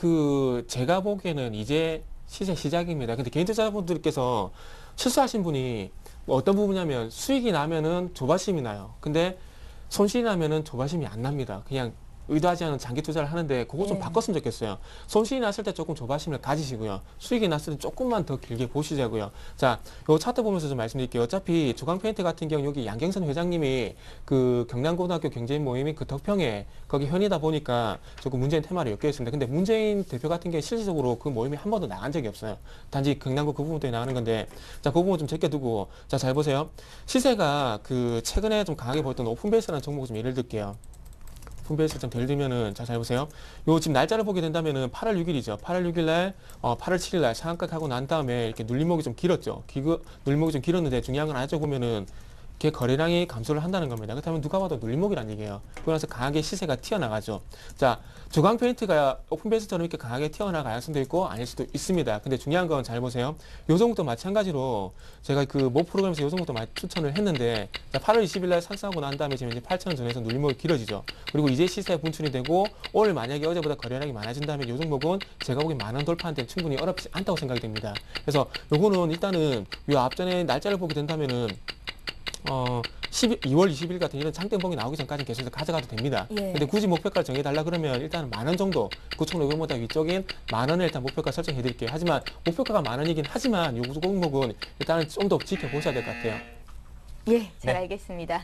제가 보기에는 이제 시작입니다. 근데 개인 투자자분들께서 실수하신 분이 뭐 어떤 부분이냐면 수익이 나면은 조바심이 나요. 근데 손실이 나면은 조바심이 안 납니다. 그냥 의도하지 않은 장기 투자를 하는데 그거 좀 네. 바꿨으면 좋겠어요. 손실이 났을 때 조금 조바심을 가지시고요. 수익이 났을 때 조금만 더 길게 보시자고요. 자, 요 차트 보면서 좀 말씀드릴게요. 어차피 조강페인트 같은 경우 여기 양경선 회장님이 그 경남고등학교 경제인 모임이 그 덕평에 거기 현이다 보니까 조금 문재인 테마를 엮여 있습니다. 근데 문재인 대표 같은 경우 실질적으로 그 모임에 한 번도 나간 적이 없어요. 단지 경남고 그 부분 때문에 나가는 건데 자, 그 부분 좀 제껴두고 자, 잘 보세요. 시세가 최근에 좀 강하게 보였던 오픈베이스라는 종목을 좀 예를 들게요. 오픈베이스 좀 예를 들면은 잘 보세요. 요 지금 날짜를 보게 된다면은 8월 6일이죠. 8월 6일 날, 8월 7일 날 상한가하고 난 다음에 이렇게 눌림목이 좀 길었죠. 눌림목이 좀 길었는데 중요한 건 아래쪽 보면은 이렇게 거래량이 감소를 한다는 겁니다. 그렇다면 누가 봐도 눌림목이란 얘기예요. 그러고 나서 강하게 시세가 튀어나가죠. 자, 조강 페인트가 오픈베이스처럼 이렇게 강하게 튀어나갈 가능성도 있고 아닐 수도 있습니다. 근데 중요한 건 잘 보세요. 요 종목도 마찬가지로 제가 그 모 프로그램에서 요 종목도 많이 추천을 했는데 자, 8월 20일 날 상승하고 난 다음에 지금 이제 8,000원 전에서 눌림목이 길어지죠. 그리고 이제 시세 분출이 되고 오늘 만약에 어제보다 거래량이 많아진다면 요 종목은 제가 보기엔 10,000원 돌파하는 데 충분히 어렵지 않다고 생각이 됩니다. 그래서 요거는 일단은 요 앞전에 날짜를 보게 된다면은 2월 20일 같은 이런 장대봉이 나오기 전까지는 계속해서 가져가도 됩니다. 예. 근데 굳이 목표가를 정해달라 그러면 일단 10,000원 정도 9,500원보다 위쪽인 10,000원을 일단 목표가 설정해 드릴게요. 하지만 목표가가 10,000원이긴 하지만 이 종목은 일단은 좀 더 지켜보셔야 될 것 같아요. 예, 잘 네. 알겠습니다.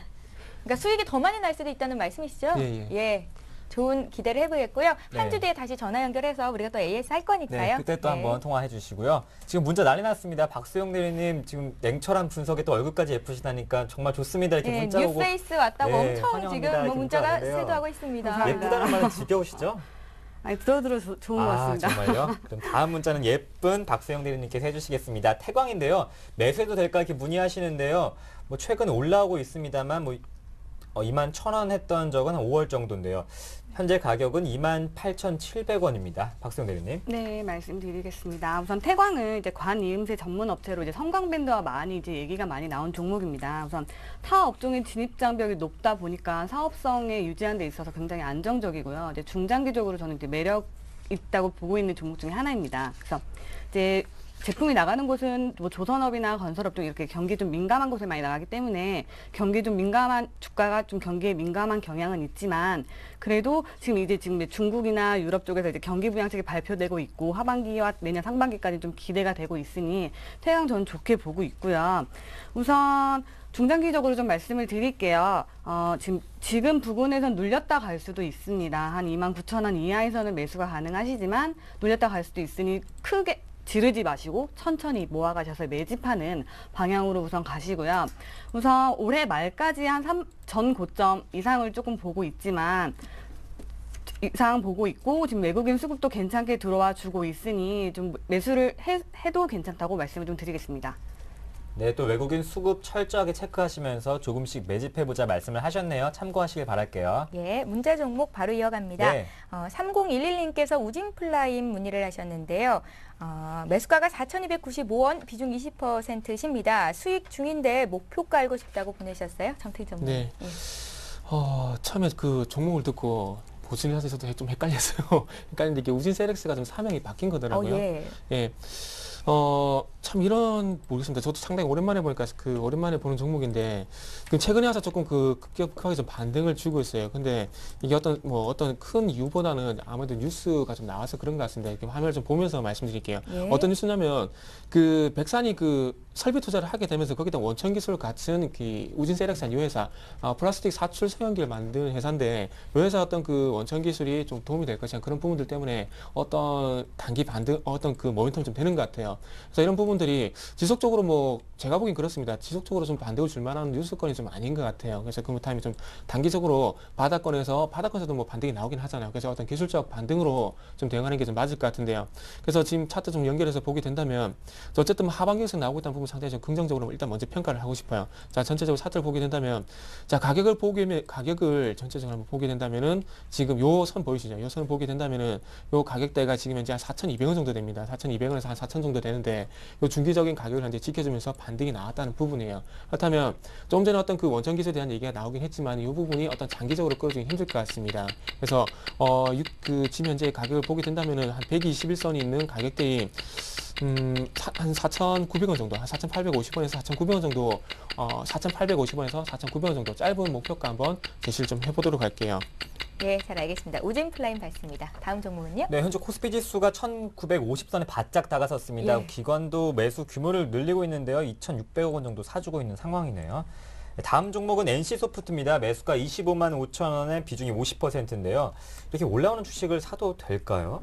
그러니까 수익이 더 많이 날 수도 있다는 말씀이시죠? 예, 예. 좋은 기대를 해보겠고요. 한 주 네. 뒤에 다시 전화 연결해서 우리가 또 AS 할 거니까요. 네, 그때 또 한번 통화해 주시고요. 지금 문자 난리 났습니다. 박수영 대리님 지금 냉철한 분석에 또 얼굴까지 예쁘시다니까 정말 좋습니다. 이렇게 예, 문자 오고 뉴페이스 왔다고 네, 엄청 환영합니다. 지금 뭐 이렇게 문자가 문자 왔는데요. 쇄도하고 있습니다. 감사합니다. 예쁘다는 말은 지겨우시죠? 아니, 들어 좋은 것 같습니다. 정말요? 그럼 다음 문자는 예쁜 박수영 대리님께서 해주시겠습니다. 태광인데요. 매수해도 될까 이렇게 문의하시는데요. 뭐 최근 올라오고 있습니다만 뭐 21,000원 했던 적은 한 5월 정도인데요. 현재 가격은 28,700원입니다. 박수영 대리님. 네, 말씀드리겠습니다. 우선 태광은 이제 관이음새 전문 업체로 이제 성광밴드와 많이 이제 얘기가 많이 나온 종목입니다. 우선 타 업종의 진입 장벽이 높다 보니까 사업성에 유지하는 데 있어서 굉장히 안정적이고요. 이제 중장기적으로 저는 이제 매력 있다고 보고 있는 종목 중에 하나입니다. 그래서 이제 제품이 나가는 곳은 뭐 조선업이나 건설업종 이렇게 경기 좀 민감한 곳에 많이 나가기 때문에 경기 좀 민감한 주가가 좀 경기에 민감한 경향은 있지만 그래도 지금 중국이나 유럽 쪽에서 이제 경기 부양책이 발표되고 있고 하반기와 내년 상반기까지 좀 기대가 되고 있으니 태양 저는 좋게 보고 있고요. 우선 중장기적으로 좀 말씀을 드릴게요. 지금 부근에선 눌렸다 갈 수도 있습니다. 한 29,000원 이하에서는 매수가 가능하시지만 눌렸다 갈 수도 있으니 크게 지르지 마시고 천천히 모아가셔서 매집하는 방향으로 우선 가시고요. 우선 올해 말까지 한 전 고점 이상을 조금 보고 있지만 이상 보고 있고 지금 외국인 수급도 괜찮게 들어와 주고 있으니 좀 매수를 해도 괜찮다고 말씀을 좀 드리겠습니다. 네, 또 외국인 수급 철저하게 체크하시면서 조금씩 매집해보자 말씀을 하셨네요. 참고하시길 바랄게요. 예, 문제 종목 바로 이어갑니다. 네. 3011님께서 우진플라임 문의를 하셨는데요. 매수가가 4,295원, 비중 20%십니다. 수익 중인데 목표가 알고 싶다고 보내셨어요? 정택 전문. 네. 예. 처음에 그 종목을 듣고 보시는 하서 저도 좀 헷갈렸어요. 헷갈리는데 이게 우진세렉스가 좀 사명이 바뀐 거더라고요. 예. 예. 참 모르겠습니다. 저도 상당히 오랜만에 보니까 오랜만에 보는 종목인데, 최근에 와서 조금 급격하게 좀 반등을 주고 있어요. 근데 이게 어떤 큰 이유보다는 아무래도 뉴스가 좀 나와서 그런 것 같습니다. 이렇게 화면을 좀 보면서 말씀드릴게요. 예. 어떤 뉴스냐면, 백산이 설비 투자를 하게 되면서 거기다 원천 기술을 갖춘 우진세렉스한 이 회사, 플라스틱 사출 소형기를 만드는 회사인데, 이 회사 어떤 원천 기술이 좀 도움이 될 것이냐 그런 부분들 때문에 어떤 단기 반등, 어떤 모멘텀이 좀 되는 것 같아요. 그래서 이런 부분들이 지속적으로 제가 보기엔 그렇습니다. 지속적으로 좀 반등을 줄 만한 뉴스건이 좀 아닌 것 같아요. 그래서 타임이 좀 단기적으로 바닥권에서도 반등이 나오긴 하잖아요. 그래서 어떤 기술적 반등으로 좀 대응하는 게 좀 맞을 것 같은데요. 그래서 지금 차트 좀 연결해서 보게 된다면, 어쨌든 하반기에서 나오고 있다는 부분 상당히 좀 긍정적으로 일단 먼저 평가를 하고 싶어요. 자, 전체적으로 차트를 보게 된다면, 자, 가격을 전체적으로 한번 보게 된다면은, 지금 요 선 보이시죠? 요 선 보게 된다면은, 요 가격대가 지금 현재 한 4,200원 정도 됩니다. 4,200원에서 한 4,000 정도 되는데, 요 중기적인 가격을 현재 지켜주면서 반등이 나왔다는 부분이에요. 그렇다면, 좀 전에 어떤 원천 기술에 대한 얘기가 나오긴 했지만, 이 부분이 어떤 장기적으로 끌어주기 힘들 것 같습니다. 그래서, 지금 현재 가격을 보게 된다면은, 한 121선이 있는 가격대인, 한 4,900원 정도, 한 4,850원에서 4,900원 정도, 4,850원에서 4,900원 정도 짧은 목표가 한번 제시를 좀 해보도록 할게요. 예, 잘 알겠습니다. 우진플라임 봤습니다. 다음 종목은요? 네, 현재 코스피 지수가 1,950선에 바짝 다가섰습니다. 예. 기관도 매수 규모를 늘리고 있는데요. 2,600억 원 정도 사주고 있는 상황이네요. 다음 종목은 NC소프트입니다. 매수가 25만 5천 원에 비중이 50%인데요. 이렇게 올라오는 주식을 사도 될까요?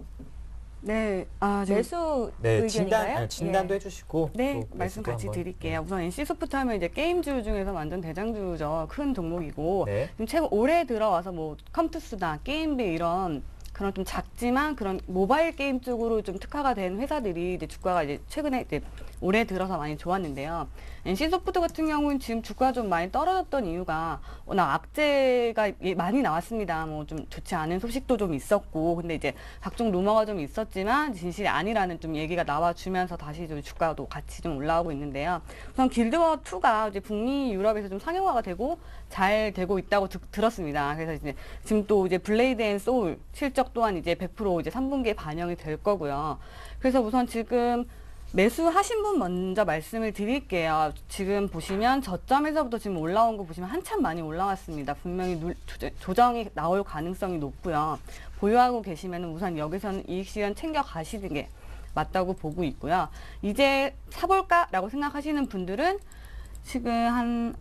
네, 지금 매수 네, 의견인가요? 진단도 예. 해주시고. 네, 또 말씀 매수도 같이 한번. 드릴게요. 우선 NC소프트 하면 이제 게임주 중에서 완전 대장주죠. 큰 종목이고. 네. 지금 올해 들어와서 컴투스나 게임비 이런 그런 좀 작지만 그런 모바일 게임 쪽으로 좀 특화가 된 회사들이 이제 주가가 이제 최근에 이제 올해 들어서 많이 좋았는데요. NC소프트 같은 경우는 지금 주가가 좀 많이 떨어졌던 이유가 워낙 악재가 많이 나왔습니다. 좀 좋지 않은 소식도 좀 있었고, 근데 이제 각종 루머가 좀 있었지만 진실이 아니라는 좀 얘기가 나와주면서 다시 좀 주가도 같이 좀 올라오고 있는데요. 우선 길드워2가 이제 북미 유럽에서 좀 상용화가 되고 잘 되고 있다고 들었습니다. 그래서 이제 지금 또 이제 블레이드 앤 소울 실적 또한 이제 100% 이제 3분기에 반영이 될 거고요. 그래서 우선 지금 매수하신 분 먼저 말씀을 드릴게요. 지금 보시면 저점에서부터 지금 올라온 거 보시면 한참 많이 올라왔습니다. 분명히 조정이 나올 가능성이 높고요. 보유하고 계시면 우선 여기서는 이익 실현 챙겨 가시는 게 맞다고 보고 있고요. 이제 사볼까라고 생각하시는 분들은 지금 한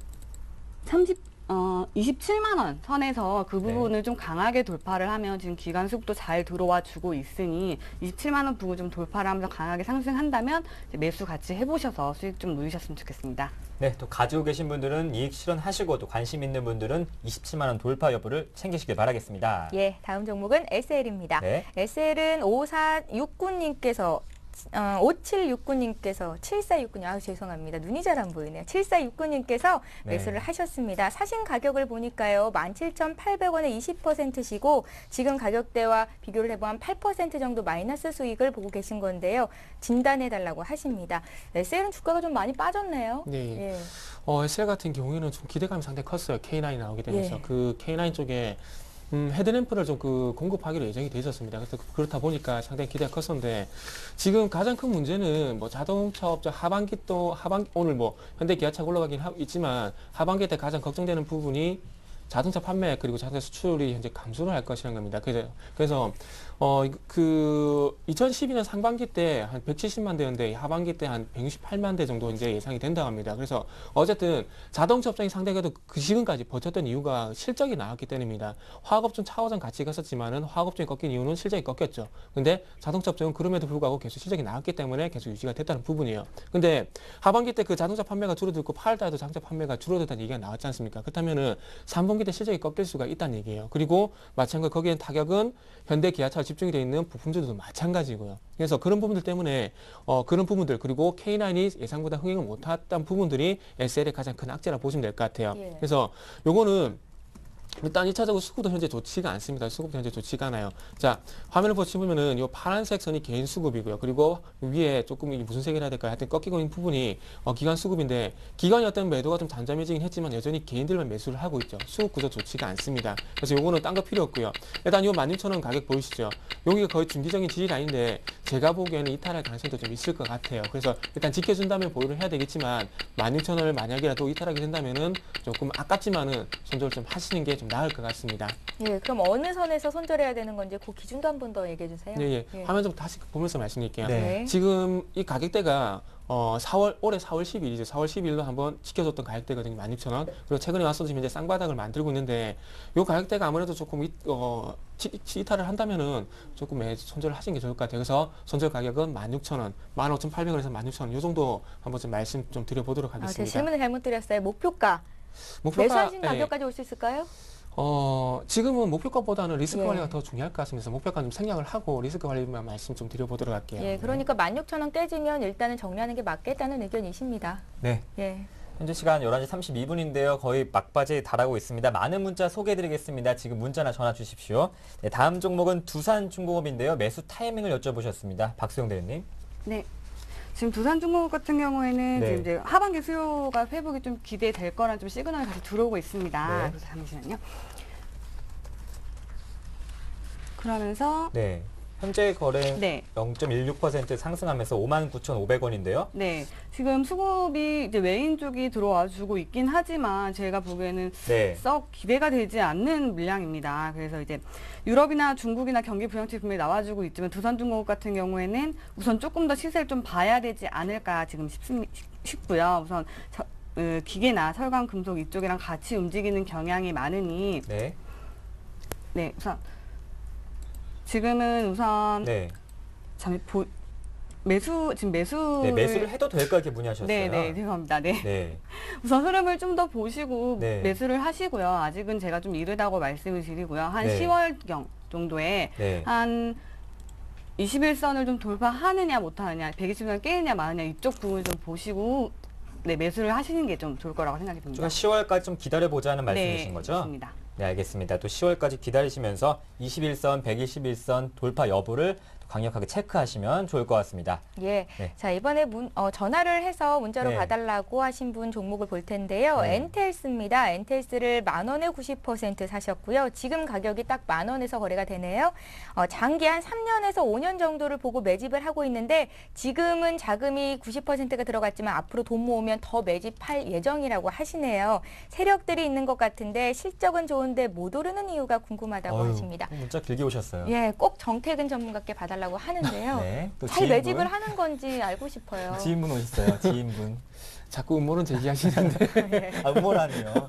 27만 원 선에서 그 부분을 좀 강하게 돌파를 하면 지금 기관 수급도 잘 들어와 주고 있으니 27만 원 부분 좀 돌파를 하면서 강하게 상승한다면 이제 매수 같이 해보셔서 수익 좀 누리셨으면 좋겠습니다. 네, 또 가지고 계신 분들은 이익 실현하시고 또 관심 있는 분들은 27만 원 돌파 여부를 챙기시길 바라겠습니다. 예, 다음 종목은 SL입니다. 네. SL은 5469님께서 5769님께서 7469님, 아 죄송합니다. 눈이 잘 안 보이네요. 7469님께서 네. 매수를 하셨습니다. 사신 가격을 보니까요. 17,800원에 20%시고 지금 가격대와 비교를 해보면 8% 정도 마이너스 수익을 보고 계신 건데요. 진단해달라고 하십니다. SL은 주가가 좀 많이 빠졌네요. 네. 예. SL 같은 경우에는 좀 기대감이 상당히 컸어요. K9이 나오게 되면서 예. 그 K9 쪽에 헤드램프를 좀 공급하기로 예정이 돼 있었습니다. 그래서 그렇다 보니까 상당히 기대가 컸었는데 지금 가장 큰 문제는 뭐 자동차 업체 오늘 뭐 현대 기아차 올라가긴 있지만 하반기 때 가장 걱정되는 부분이 자동차 판매 그리고 자동차 수출이 현재 감소를 할 것이라는 겁니다. 그래서 그 2012년 상반기 때 한 170만 대였는데 하반기 때 한 168만 대 정도 이제 예상이 된다고 합니다. 그래서 어쨌든 자동차 업종이 상당히 그 지금까지 버텼던 이유가 실적이 나왔기 때문입니다. 화학업종 차후전 같이 갔었지만은 화학업종이 꺾인 이유는 실적이 꺾였죠. 근데 자동차 업종은 그럼에도 불구하고 계속 실적이 나왔기 때문에 계속 유지가 됐다는 부분이에요. 근데 하반기 때 그 자동차 판매가 줄어들고 8월 달에도 자동차 판매가 줄어들다는 얘기가 나왔지 않습니까? 그렇다면은 3분기 때 실적이 꺾일 수가 있다는 얘기예요. 그리고 마찬가지로 거기에 타격은 현대 기아차 집중이 되어 있는 부품주들도 마찬가지고요. 그래서 그런 부분들 때문에 그런 부분들 그리고 K9이 예상보다 흥행을 못했던 부분들이 SL의 가장 큰 악재라 보시면 될 것 같아요. 예. 그래서 요거는 일단 2차적으로 수급도 현재 좋지가 않습니다. 수급도 현재 좋지가 않아요. 자, 화면을 보시면은 이 파란색 선이 개인 수급이고요. 그리고 위에 조금 이게 무슨 색이라 해야 될까요? 하여튼 꺾이고 있는 부분이 기관 수급인데 기관이 어떤 매도가 좀 잠잠해지긴 했지만 여전히 개인들만 매수를 하고 있죠. 수급 구조 좋지가 않습니다. 그래서 요거는 딴 거 필요 없고요. 일단 요 16,000원 가격 보이시죠? 여기가 거의 중기적인 지지 라인인데 제가 보기에는 이탈할 가능성도 좀 있을 것 같아요. 그래서 일단 지켜준다면 보유를 해야 되겠지만 16,000원을 만약이라도 이탈하게 된다면은 조금 아깝지만은 손절 좀 하시는 게 좀 나을 것 같습니다. 예, 그럼 어느 선에서 손절해야 되는 건지 그 기준도 한 번 더 얘기해 주세요. 예. 화면 좀 다시 보면서 말씀드릴게요. 네. 지금 이 가격대가 올해 4월 10일이죠. 4월 10일로 한번 지켜줬던 가격대거든요. 16,000원. 그리고 최근에 와서 지금 이제 쌍바닥을 만들고 있는데 이 가격대가 아무래도 조금 이탈을 한다면은 조금 손절을 하시는 게 좋을 것 같아요. 그래서 손절 가격은 16,000원, 15,800원에서 16,000원 이 정도 한번 좀 말씀 좀 드려보도록 제 하겠습니다. 질문을 잘못 드렸어요. 목표가 매수하신 가격까지 올 수 있을까요? 지금은 목표가보다는 리스크 예. 관리가 더 중요할 것 같습니다. 목표가 좀 생략을 하고 리스크 관리만 말씀 좀 드려보도록 할게요. 예, 그러니까 16,000원 깨지면 일단은 정리하는 게 맞겠다는 의견이십니다. 네. 예. 현재 시간 11시 32분인데요. 거의 막바지에 달하고 있습니다. 많은 문자 소개해드리겠습니다. 지금 문자나 전화 주십시오. 네, 다음 종목은 두산중공업인데요. 매수 타이밍을 여쭤보셨습니다. 박수영 대리님. 네. 지금 두산중공업 같은 경우에는 네. 지금 이제 하반기 수요가 회복이 좀 기대될 거란 좀 시그널이 다시 들어오고 있습니다. 네. 그래서 잠시만요. 그러면서 네. 현재 거래 네. 0.16% 상승하면서 59,500원인데요. 네, 지금 수급이 이제 메인 쪽이 들어와 주고 있긴 하지만 제가 보기에는 네. 썩 기대가 되지 않는 물량입니다. 그래서 이제 유럽이나 중국이나 경기 부양책 분명히 나와주고 있지만 두산중공업 같은 경우에는 우선 조금 더 시세를 좀 봐야 되지 않을까 지금 싶고요. 우선 기계나 철강, 금속 이쪽이랑 같이 움직이는 경향이 많으니 네. 네, 지금은 우선 네. 지금 매수를 매수를 해도 될까 이렇게 문의하셨어요. 네, 죄송합니다. 네. 네. 우선 흐름을 좀 더 보시고 네. 매수를 하시고요. 아직은 제가 좀 이르다고 말씀을 드리고요. 한 네. 10월경 정도에 네. 한 21선을 좀 돌파하느냐 못하느냐, 120선을 깨느냐 마느냐 이쪽 부분 좀 보시고 네, 매수를 하시는 게 좀 좋을 거라고 생각이 듭니다. 10월까지 좀 기다려보자는 말씀이신 거죠? 그렇습니다. 네, 알겠습니다. 또 10월까지 기다리시면서 21선, 121선 돌파 여부를 강력하게 체크하시면 좋을 것 같습니다. 예. 네. 자, 이번에 전화를 해서 문자로 네. 봐달라고 하신 분 종목을 볼 텐데요. 네. 엔텔스입니다. 엔텔스를 10,000원에 90% 사셨고요. 지금 가격이 딱 10,000원에서 거래가 되네요. 장기 한 3년에서 5년 정도를 보고 매집을 하고 있는데 지금은 자금이 90%가 들어갔지만 앞으로 돈 모으면 더 매집할 예정이라고 하시네요. 세력들이 있는 것 같은데 실적은 좋은데 못 오르는 이유가 궁금하다고 어휴, 하십니다. 문자 길게 오셨어요. 예, 꼭 정태근 전문가께 봐달라고 하는데요. 네, 또 잘 매집을 하는 건지 알고 싶어요. 지인분 오셨어요. 지인분. 자꾸 음모론 제기하시는데. 아, 음모라니요.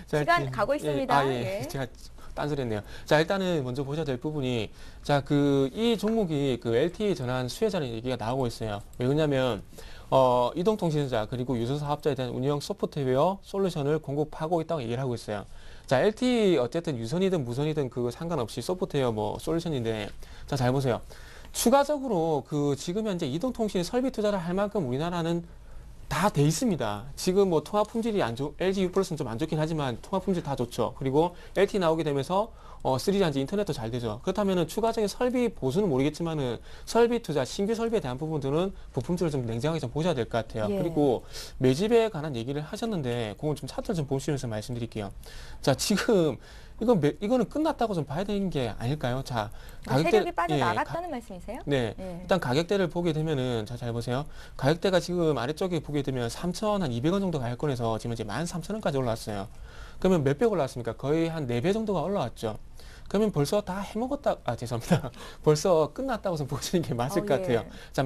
자, 시간 일단- 가고 있습니다. 예. 예. 제가 딴소리했네요. 자, 일단은 먼저 보셔야 될 부분이, 자, 이 종목이 그 LTE 전환 수혜자라는 얘기가 나오고 있어요. 왜 그러냐면, 이동통신사 그리고 유선사업자에 대한 운영 소프트웨어 솔루션을 공급하고 있다고 얘기를 하고 있어요. 자, LTE 어쨌든 유선이든 무선이든 그거 상관없이 소프트웨어 뭐 솔루션인데, 자, 잘 보세요. 추가적으로 지금 현재 이동통신 설비 투자를 할 만큼 우리나라는 다 돼 있습니다. 지금 뭐 통화 품질이 LG U+는 좀 안 좋긴 하지만 통화 품질 다 좋죠. 그리고 LTE 나오게 되면서 3G한지 인터넷도 잘 되죠. 그렇다면은 추가적인 설비 보수는 모르겠지만은 설비 투자, 신규 설비에 대한 부분들은 부품들을 좀 냉정하게 좀 보셔야 될 것 같아요. 예. 그리고 매집에 관한 얘기를 하셨는데 그건 좀 차트를 좀 보시면서 말씀드릴게요. 자, 지금 이거는 끝났다고 좀 봐야 되는 게 아닐까요? 자, 세력이 예, 빠져나갔다는 말씀이세요? 네. 예. 일단 가격대를 보게 되면은, 자, 잘 보세요. 가격대가 지금 아래쪽에 보게 되면 3,200원 정도 가격권에서 지금 이제 13,000원까지 올라왔어요. 그러면 몇백 올라왔습니까? 거의 한 4배 정도가 올라왔죠. 그러면 벌써 다 죄송합니다. 벌써 끝났다고 좀 보시는 게 맞을 것 같아요. 예. 자,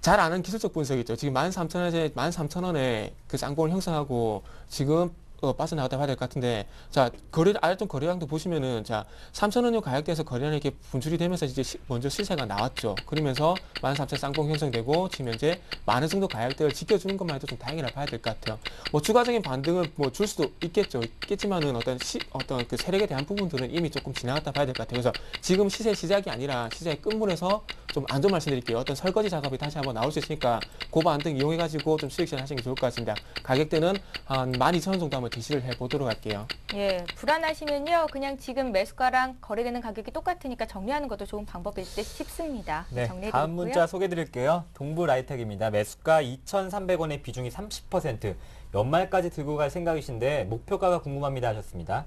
잘 아는 기술적 분석이죠. 지금 13,000원에 그 쌍봉을 형성하고 지금 빠져나갔다 봐야 될 것 같은데, 자, 아래쪽 거래량도 보시면은, 자, 3,000원요 가격대에서 거래량이 이렇게 분출이 되면서 이제 먼저 시세가 나왔죠. 그러면서 13,000 쌍봉 형성되고, 지금 현재 많은 정도 가격대를 지켜주는 것만 해도 좀 다행이라 봐야 될 것 같아요. 뭐, 추가적인 반등을 뭐 줄 수도 있겠지만은 어떤 그 세력에 대한 부분들은 이미 조금 지나갔다 봐야 될 것 같아요. 그래서 지금 시세 시작이 아니라 시세의 끝물에서 좀 안 좋은 말씀드릴게요. 어떤 설거지 작업이 다시 한번 나올 수 있으니까, 그 반등 이용해가지고 좀 수익 실현하시는 게 좋을 것 같습니다. 가격대는 한 12,000원 정도 한번 제시를 해보도록 할게요. 예, 불안하시면요. 그냥 지금 매수가랑 거래되는 가격이 똑같으니까 정리하는 것도 좋은 방법일 듯 싶습니다. 네, 정리해드리고요. 다음 문자 소개드릴게요. 동부라이텍입니다. 매수가 2,300원의 비중이 30%. 연말까지 들고 갈 생각이신데 목표가가 궁금합니다 하셨습니다.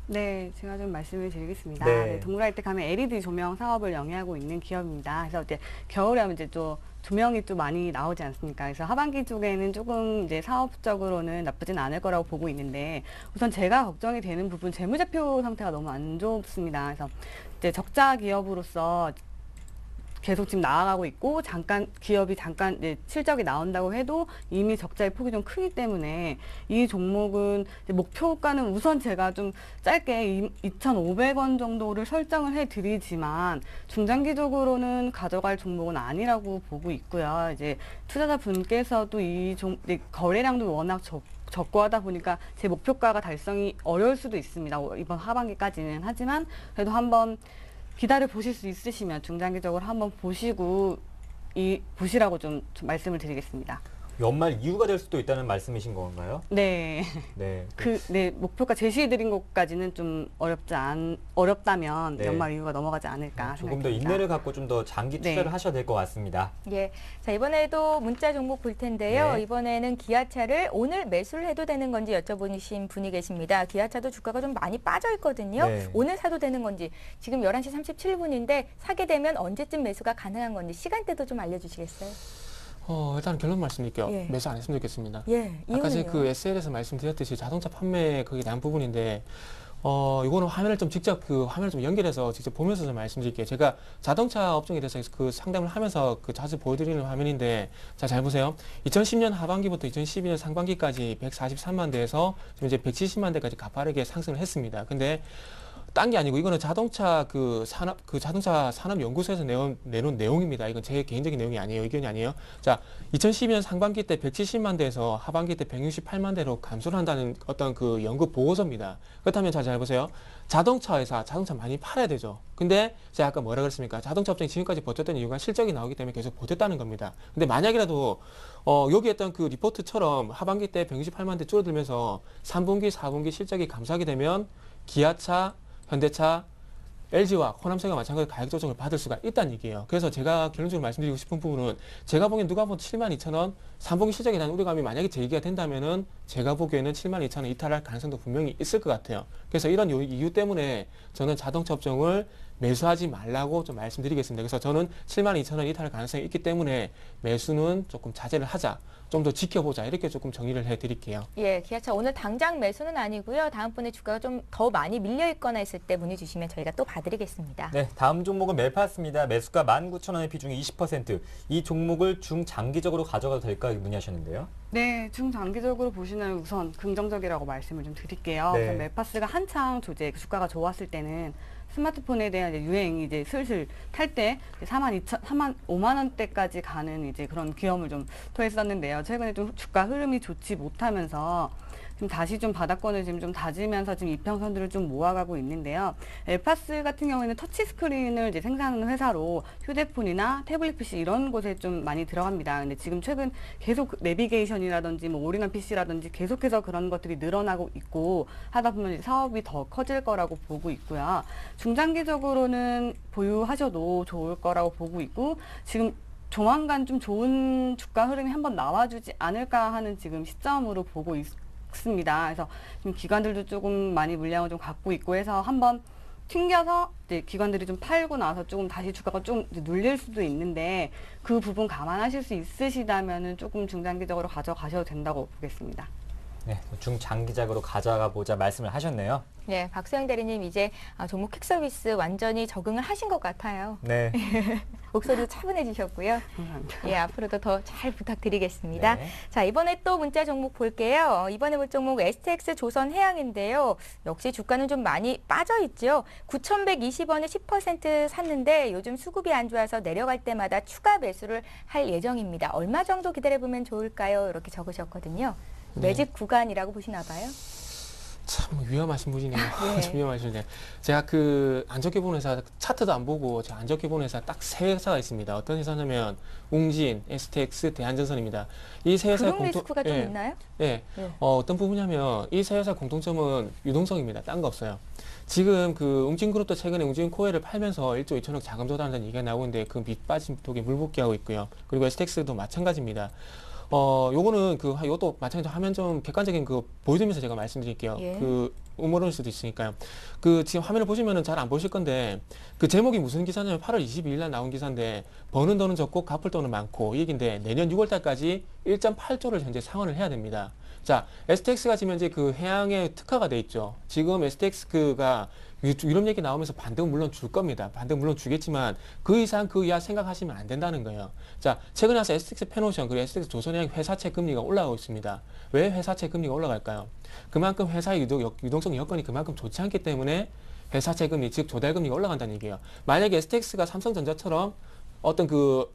네, 제가 좀 말씀을 드리겠습니다. 네. 네, 동물라이텍 하면 LED 조명 사업을 영위하고 있는 기업입니다. 그래서 이제 겨울에 하면 이제 또 조명이 또 많이 나오지 않습니까? 그래서 하반기 쪽에는 조금 이제 사업적으로는 나쁘진 않을 거라고 보고 있는데, 우선 제가 걱정이 되는 부분, 재무제표 상태가 너무 안 좋습니다. 그래서 이제 적자 기업으로서 계속 지금 나아가고 있고, 기업이 잠깐 이제 실적이 나온다고 해도 이미 적자의 폭이 좀 크기 때문에 이 종목은 이제 목표가는 우선 제가 좀 짧게 2,500원 정도를 설정을 해드리지만 중장기적으로는 가져갈 종목은 아니라고 보고 있고요. 이제 투자자분께서도 이제 거래량도 워낙 적고 하다 보니까 제 목표가가 달성이 어려울 수도 있습니다. 이번 하반기까지는. 하지만 그래도 한번 기다려 보실 수 있으시면 중장기적으로 한번 보시라고 좀 말씀을 드리겠습니다. 연말 이유가 될 수도 있다는 말씀이신 건가요? 네. 네. 네, 목표가 제시해드린 것까지는 좀 어렵다면 네. 연말 이후가 넘어가지 않을까 조금 더 생각합니다. 인내를 갖고 좀 더 장기 네. 투자를 하셔야 될 것 같습니다. 예, 자 이번에도 문자 종목 볼 텐데요. 네. 이번에는 기아차를 오늘 매수를 해도 되는 건지 여쭤보신 분이 계십니다. 기아차도 주가가 좀 많이 빠져 있거든요. 네. 오늘 사도 되는 건지, 지금 11시 37분인데 사게 되면 언제쯤 매수가 가능한 건지 시간대도 좀 알려주시겠어요? 일단 결론 말씀드릴게요. 예. 매수 안 했으면 좋겠습니다. 예, 아까 제가 이유는요? 그 SL에서 말씀드렸듯이 자동차 판매 거기에 대한 부분인데, 이거는 화면을 좀 화면을 좀 연결해서 직접 보면서 좀 말씀드릴게요. 제가 자동차 업종에 대해서 그 상담을 하면서 자주 보여드리는 화면인데, 자, 잘 보세요. 2010년 하반기부터 2012년 상반기까지 143만 대에서 지금 이제 170만 대까지 가파르게 상승을 했습니다. 근데 딴 게 아니고 이거는 자동차 자동차 산업 연구소에서 내놓은 내용입니다. 이건 제 개인적인 내용이 아니에요. 의견이 아니에요. 자, 2012년 상반기 때 170만 대에서 하반기 때 168만 대로 감소를 한다는 어떤 그 연구 보고서입니다. 그렇다면 잘 보세요. 자동차 많이 팔아야 되죠. 근데 제가 아까 뭐라 그랬습니까? 자동차 업종이 지금까지 버텼던 이유가 실적이 나오기 때문에 계속 버텼다는 겁니다. 근데 만약이라도 여기 했던 그 리포트처럼 하반기 때 168만 대 줄어들면서 3분기, 4분기 실적이 감소하게 되면 기아차, 현대차, LG와 호남생과 마찬가지로 가격 조정을 받을 수가 있다는 얘기예요. 그래서 제가 결론적으로 말씀드리고 싶은 부분은 제가 보기엔 누가 봐도 72,000원 3분기 실적에 대한 우려감이 만약에 제기가 된다면은 제가 보기에는 72,000원 이탈할 가능성도 분명히 있을 것 같아요. 그래서 이런 이유 때문에 저는 자동차 업종을 매수하지 말라고 좀 말씀드리겠습니다. 그래서 저는 72,000원 이탈할 가능성이 있기 때문에 매수는 조금 자제를 하자. 좀 더 지켜보자. 이렇게 조금 정리를 해드릴게요. 예, 기아차 오늘 당장 매수는 아니고요. 다음번에 주가가 좀 더 많이 밀려 있거나 했을 때 문의 주시면 저희가 또 봐드리겠습니다. 네, 다음 종목은 멜파스입니다. 매수가 19,000원의 비중이 20%. 이 종목을 중장기적으로 가져가도 될까 문의하셨는데요. 네, 중장기적으로 보시면 우선 긍정적이라고 말씀을 좀 드릴게요. 네. 우선 멜파스가 한창 주가가 좋았을 때는 스마트폰에 대한 이제 유행이 이제 슬슬 탈 때 5만 원대까지 가는 이제 그런 기염을 좀 토했었는데요. 최근에 좀 주가 흐름이 좋지 못하면서 지금 다시 좀 바닥권을 지금 좀 다지면서 지금 이평선들을 좀 모아가고 있는데요. 엘파스 같은 경우에는 터치 스크린을 이제 생산하는 회사로 휴대폰이나 태블릿 PC 이런 곳에 좀 많이 들어갑니다. 근데 지금 최근 계속 내비게이션이라든지 뭐 올인원 PC라든지 계속해서 그런 것들이 늘어나고 있고 하다 보면 이제 사업이 더 커질 거라고 보고 있고요. 중장기적으로는 보유하셔도 좋을 거라고 보고 있고 지금 조만간 좀 좋은 주가 흐름이 한번 나와주지 않을까 하는 지금 시점으로 보고 있습니다. 그래서 지금 기관들도 조금 많이 물량을 좀 갖고 있고 해서 한번 튕겨서 이제 기관들이 좀 팔고 나서 조금 다시 주가가 좀 눌릴 수도 있는데 그 부분 감안하실 수 있으시다면은 조금 중장기적으로 가져가셔도 된다고 보겠습니다. 네, 중장기적으로 가져가 보자 말씀을 하셨네요. 네, 박수영 대리님 이제 종목 퀵서비스 완전히 적응을 하신 것 같아요. 네. 목소리도 차분해지셨고요. 감사합니다. 예, 앞으로도 더 잘 부탁드리겠습니다. 네. 자, 이번에 또 문자 종목 볼게요. 이번에 볼 종목 STX 조선해양인데요. 역시 주가는 좀 많이 빠져 있죠. 9,120원에 10% 샀는데 요즘 수급이 안 좋아서 내려갈 때마다 추가 매수를 할 예정입니다. 얼마 정도 기다려보면 좋을까요? 이렇게 적으셨거든요. 매집 구간이라고 보시나 봐요. 참 위험하신 분이네요. 네. 참 위험하신 분이네요. 제가 그 안 좋게 보는 회사 차트도 안 보고 제가 안 좋게 보는 회사 딱 세 회사가 있습니다. 어떤 회사냐면 웅진, STX, 대한전선입니다. 이 세 회사의 그런 리스크가 좀 있나요? 예. 네. 어떤 부분이냐면 이 세 회사 공통점은 유동성입니다. 딴 거 없어요. 지금 그 웅진그룹도 최근에 웅진코웨를 팔면서 1조 2천억 자금 조달한다는 얘기가 나오고 있는데 그 밑빠진 독에 물 붓기하고 있고요. 그리고 STX도 마찬가지입니다. 요거는 요것도 마찬가지로 화면 좀 객관적인 보여드리면서 제가 말씀드릴게요. 예. 음모론일 수도 있으니까요. 지금 화면을 보시면은 잘 안 보실 건데, 제목이 무슨 기사냐면 8월 22일 날 나온 기사인데, 버는 돈은 적고 갚을 돈은 많고, 이 얘기인데, 내년 6월 달까지 1.8조를 현재 상환을 해야 됩니다. 자, STX가 지금 현재 해양에 특화가 돼 있죠. 지금 STX가 유럽 얘기 나오면서 반등은 물론 줄 겁니다. 반등 물론 주겠지만 그 이상 그 이하 생각하시면 안 된다는 거예요. 자, 최근에 와서 STX 페노션 그리고 STX 조선해양 회사채 금리가 올라가고 있습니다. 왜 회사채 금리가 올라갈까요? 그만큼 회사의 유동성 여건이 그만큼 좋지 않기 때문에 회사채 금리 즉 조달 금리가 올라간다는 얘기예요. 만약에 STX가 삼성전자처럼 어떤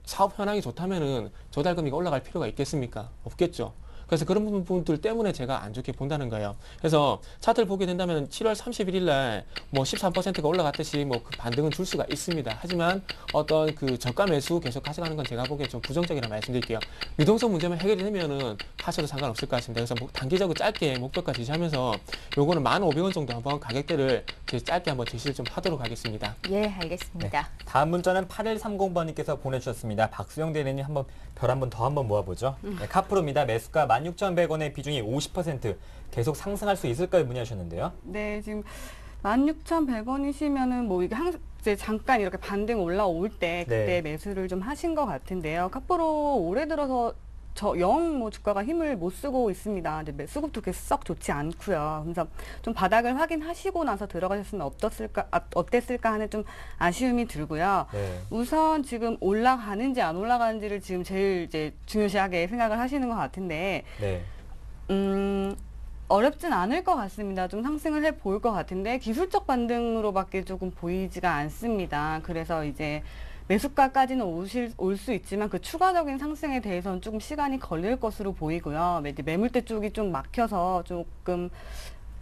사업 현황이 좋다면은 조달 금리가 올라갈 필요가 있겠습니까? 없겠죠. 그래서 그런 부분들 때문에 제가 안 좋게 본다는 거예요. 그래서 차트를 보게 된다면 7월 31일 날 13%가 올라갔듯이 그 반등은 줄 수가 있습니다. 하지만 어떤 저가 매수 계속 가져가는 건 제가 보기에 좀 부정적이라 말씀드릴게요. 유동성 문제만 해결이 되면은 하셔도 상관없을 것 같습니다. 그래서 단기적으로 짧게 목표가 지시하면서 요거는 1,500원 정도 한번 가격대를 짧게 한번 제시를 좀 하도록 하겠습니다. 예, 알겠습니다. 다음 문자는 8130번님께서 보내주셨습니다. 박수영 대리님 별 한 번 더 모아보죠. 네, 카프로입니다. 매수가 16,100원의 비중이 50% 계속 상승할 수 있을까요? 문의하셨는데요. 네, 지금 16,100원이시면은 이게 이제 잠깐 이렇게 반등 올라올 때 그때 네. 매수를 좀 하신 것 같은데요. 카프로 올해 들어서 영 주가가 힘을 못 쓰고 있습니다. 이제 수급도 그렇게 썩 좋지 않고요. 그래서 좀 바닥을 확인하시고 나서 들어가셨으면 어땠을까 하는 좀 아쉬움이 들고요. 네. 우선 지금 올라가는지 안 올라가는지를 지금 제일 이제 중요시하게 생각을 하시는 것 같은데, 네. 어렵진 않을 것 같습니다. 좀 상승을 해 보일 것 같은데 기술적 반등으로밖에 조금 보이지가 않습니다. 그래서 이제 매수가까지는 올 수 있지만 그 추가적인 상승에 대해서는 조금 시간이 걸릴 것으로 보이고요. 이제 매물대 쪽이 좀 막혀서 조금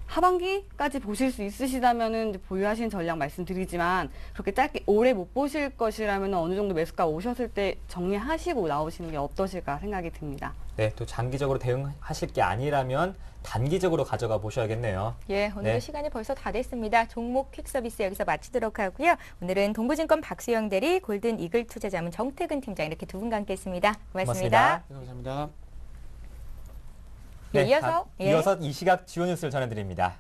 하반기까지 보실 수 있으시다면은 이제 보유하신 전략 말씀드리지만 그렇게 짧게 오래 못 보실 것이라면 어느 정도 매수가 오셨을 때 정리하시고 나오시는 게 어떠실까 생각이 듭니다. 네, 또 장기적으로 대응하실 게 아니라면 단기적으로 가져가 보셔야겠네요. 예, 오늘 네. 시간이 벌써 다 됐습니다. 종목 퀵서비스 여기서 마치도록 하고요. 오늘은 동부증권 박수영 대리, 골든 이글 투자자문 정태근 팀장 이렇게 두 분과 함께했습니다. 고맙습니다. 고맙습니다. 감사합니다. 네, 이어서 이어서 이 시각 주요 뉴스를 전해드립니다.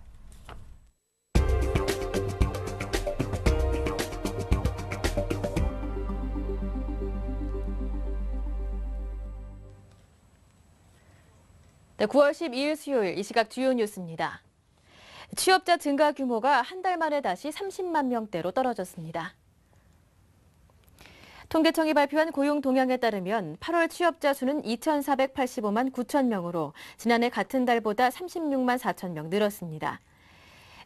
네, 9월 12일 수요일 이 시각 주요 뉴스입니다. 취업자 증가 규모가 한 달 만에 다시 30만 명대로 떨어졌습니다. 통계청이 발표한 고용 동향에 따르면 8월 취업자 수는 2,485만 9천 명으로 지난해 같은 달보다 36만 4천 명 늘었습니다.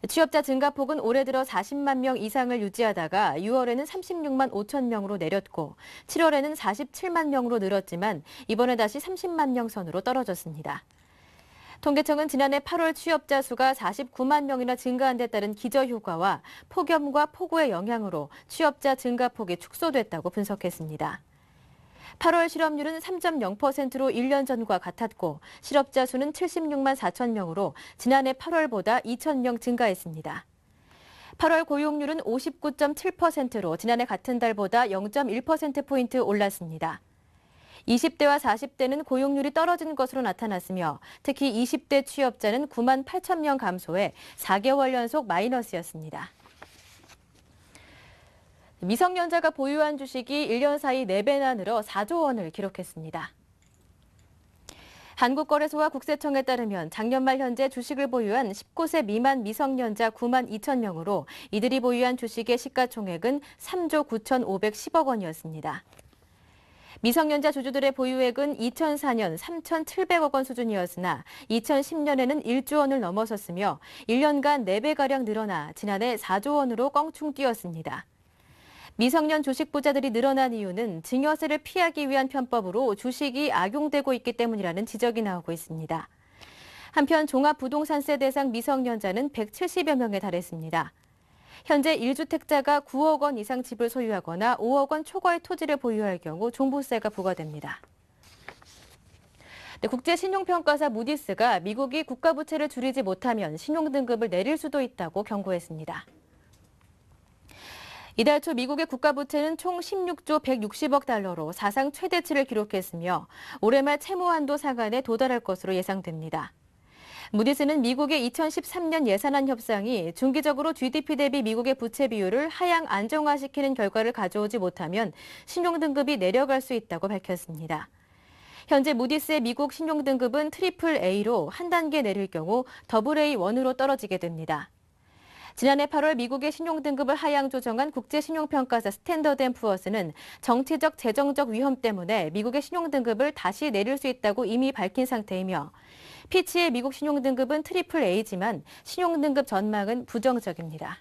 취업자 증가폭은 올해 들어 40만 명 이상을 유지하다가 6월에는 36만 5천 명으로 내렸고 7월에는 47만 명으로 늘었지만 이번에 다시 30만 명 선으로 떨어졌습니다. 통계청은 지난해 8월 취업자 수가 49만 명이나 증가한 데 따른 기저효과와 폭염과 폭우의 영향으로 취업자 증가폭이 축소됐다고 분석했습니다. 8월 실업률은 3.0%로 1년 전과 같았고 실업자 수는 76만 4천 명으로 지난해 8월보다 2천 명 증가했습니다. 8월 고용률은 59.7%로 지난해 같은 달보다 0.1%포인트 올랐습니다. 20대와 40대는 고용률이 떨어진 것으로 나타났으며 특히 20대 취업자는 9만 8천 명 감소해 4개월 연속 마이너스였습니다. 미성년자가 보유한 주식이 1년 사이 4배나 늘어 4조 원을 기록했습니다. 한국거래소와 국세청에 따르면 작년 말 현재 주식을 보유한 19세 미만 미성년자 9만 2천 명으로 이들이 보유한 주식의 시가총액은 3조 9,510억 원이었습니다. 미성년자 주주들의 보유액은 2004년 3,700억 원 수준이었으나 2010년에는 1조 원을 넘어섰으며 1년간 4배가량 늘어나 지난해 4조 원으로 껑충 뛰었습니다. 미성년 주식 부자들이 늘어난 이유는 증여세를 피하기 위한 편법으로 주식이 악용되고 있기 때문이라는 지적이 나오고 있습니다. 한편 종합부동산세 대상 미성년자는 170여 명에 달했습니다. 현재 1주택자가 9억 원 이상 집을 소유하거나 5억 원 초과의 토지를 보유할 경우 종부세가 부과됩니다. 네, 국제신용평가사 무디스가 미국이 국가부채를 줄이지 못하면 신용등급을 내릴 수도 있다고 경고했습니다. 이달 초 미국의 국가부채는 총 16조 160억 달러로 사상 최대치를 기록했으며 올해 말 채무한도 상한에 도달할 것으로 예상됩니다. 무디스는 미국의 2013년 예산안 협상이 중기적으로 GDP 대비 미국의 부채 비율을 하향 안정화시키는 결과를 가져오지 못하면 신용등급이 내려갈 수 있다고 밝혔습니다. 현재 무디스의 미국 신용등급은 AAA로 한 단계 내릴 경우 AA1으로 떨어지게 됩니다. 지난해 8월 미국의 신용등급을 하향 조정한 국제신용평가사 스탠더드앤푸어스는 정치적, 재정적 위험 때문에 미국의 신용등급을 다시 내릴 수 있다고 이미 밝힌 상태이며 피치의 미국 신용등급은 AAA지만 신용등급 전망은 부정적입니다.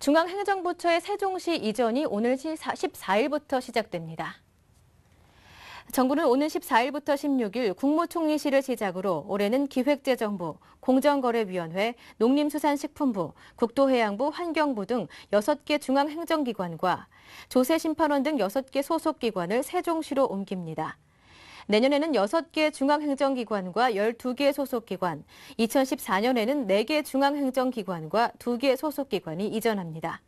중앙행정부처의 세종시 이전이 오늘 14일부터 시작됩니다. 정부는 오는 14일부터 16일 국무총리실을 시작으로 올해는 기획재정부, 공정거래위원회, 농림수산식품부, 국토해양부, 환경부 등 6개 중앙행정기관과 조세심판원 등 6개 소속기관을 세종시로 옮깁니다. 내년에는 6개 중앙행정기관과 12개 소속기관, 2014년에는 4개 중앙행정기관과 2개 소속기관이 이전합니다.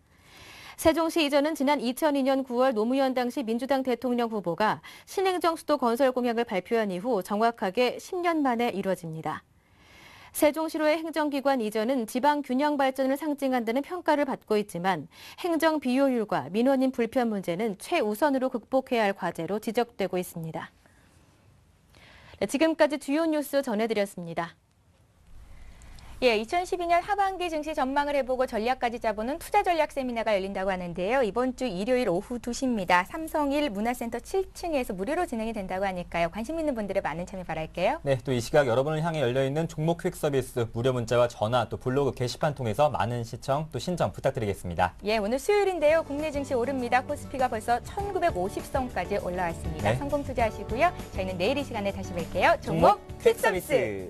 세종시 이전은 지난 2002년 9월 노무현 당시 민주당 대통령 후보가 신행정 수도 건설 공약을 발표한 이후 정확하게 10년 만에 이뤄집니다. 세종시로의 행정기관 이전은 지방 균형 발전을 상징한다는 평가를 받고 있지만 행정 비효율과 민원인 불편 문제는 최우선으로 극복해야 할 과제로 지적되고 있습니다. 네, 지금까지 주요 뉴스 전해드렸습니다. 예, 2012년 하반기 증시 전망을 해보고 전략까지 짜보는 투자 전략 세미나가 열린다고 하는데요. 이번 주 일요일 오후 2시입니다. 삼성일 문화센터 7층에서 무료로 진행이 된다고 하니까요. 관심 있는 분들의 많은 참여 바랄게요. 네, 또 이 시각 여러분을 향해 열려있는 종목 퀵 서비스 무료 문자와 전화 또 블로그 게시판 통해서 많은 시청 또 신청 부탁드리겠습니다. 예, 오늘 수요일인데요. 국내 증시 오릅니다. 코스피가 벌써 1950선까지 올라왔습니다. 네. 성공 투자하시고요. 저희는 내일 이 시간에 다시 뵐게요. 종목 퀵 서비스.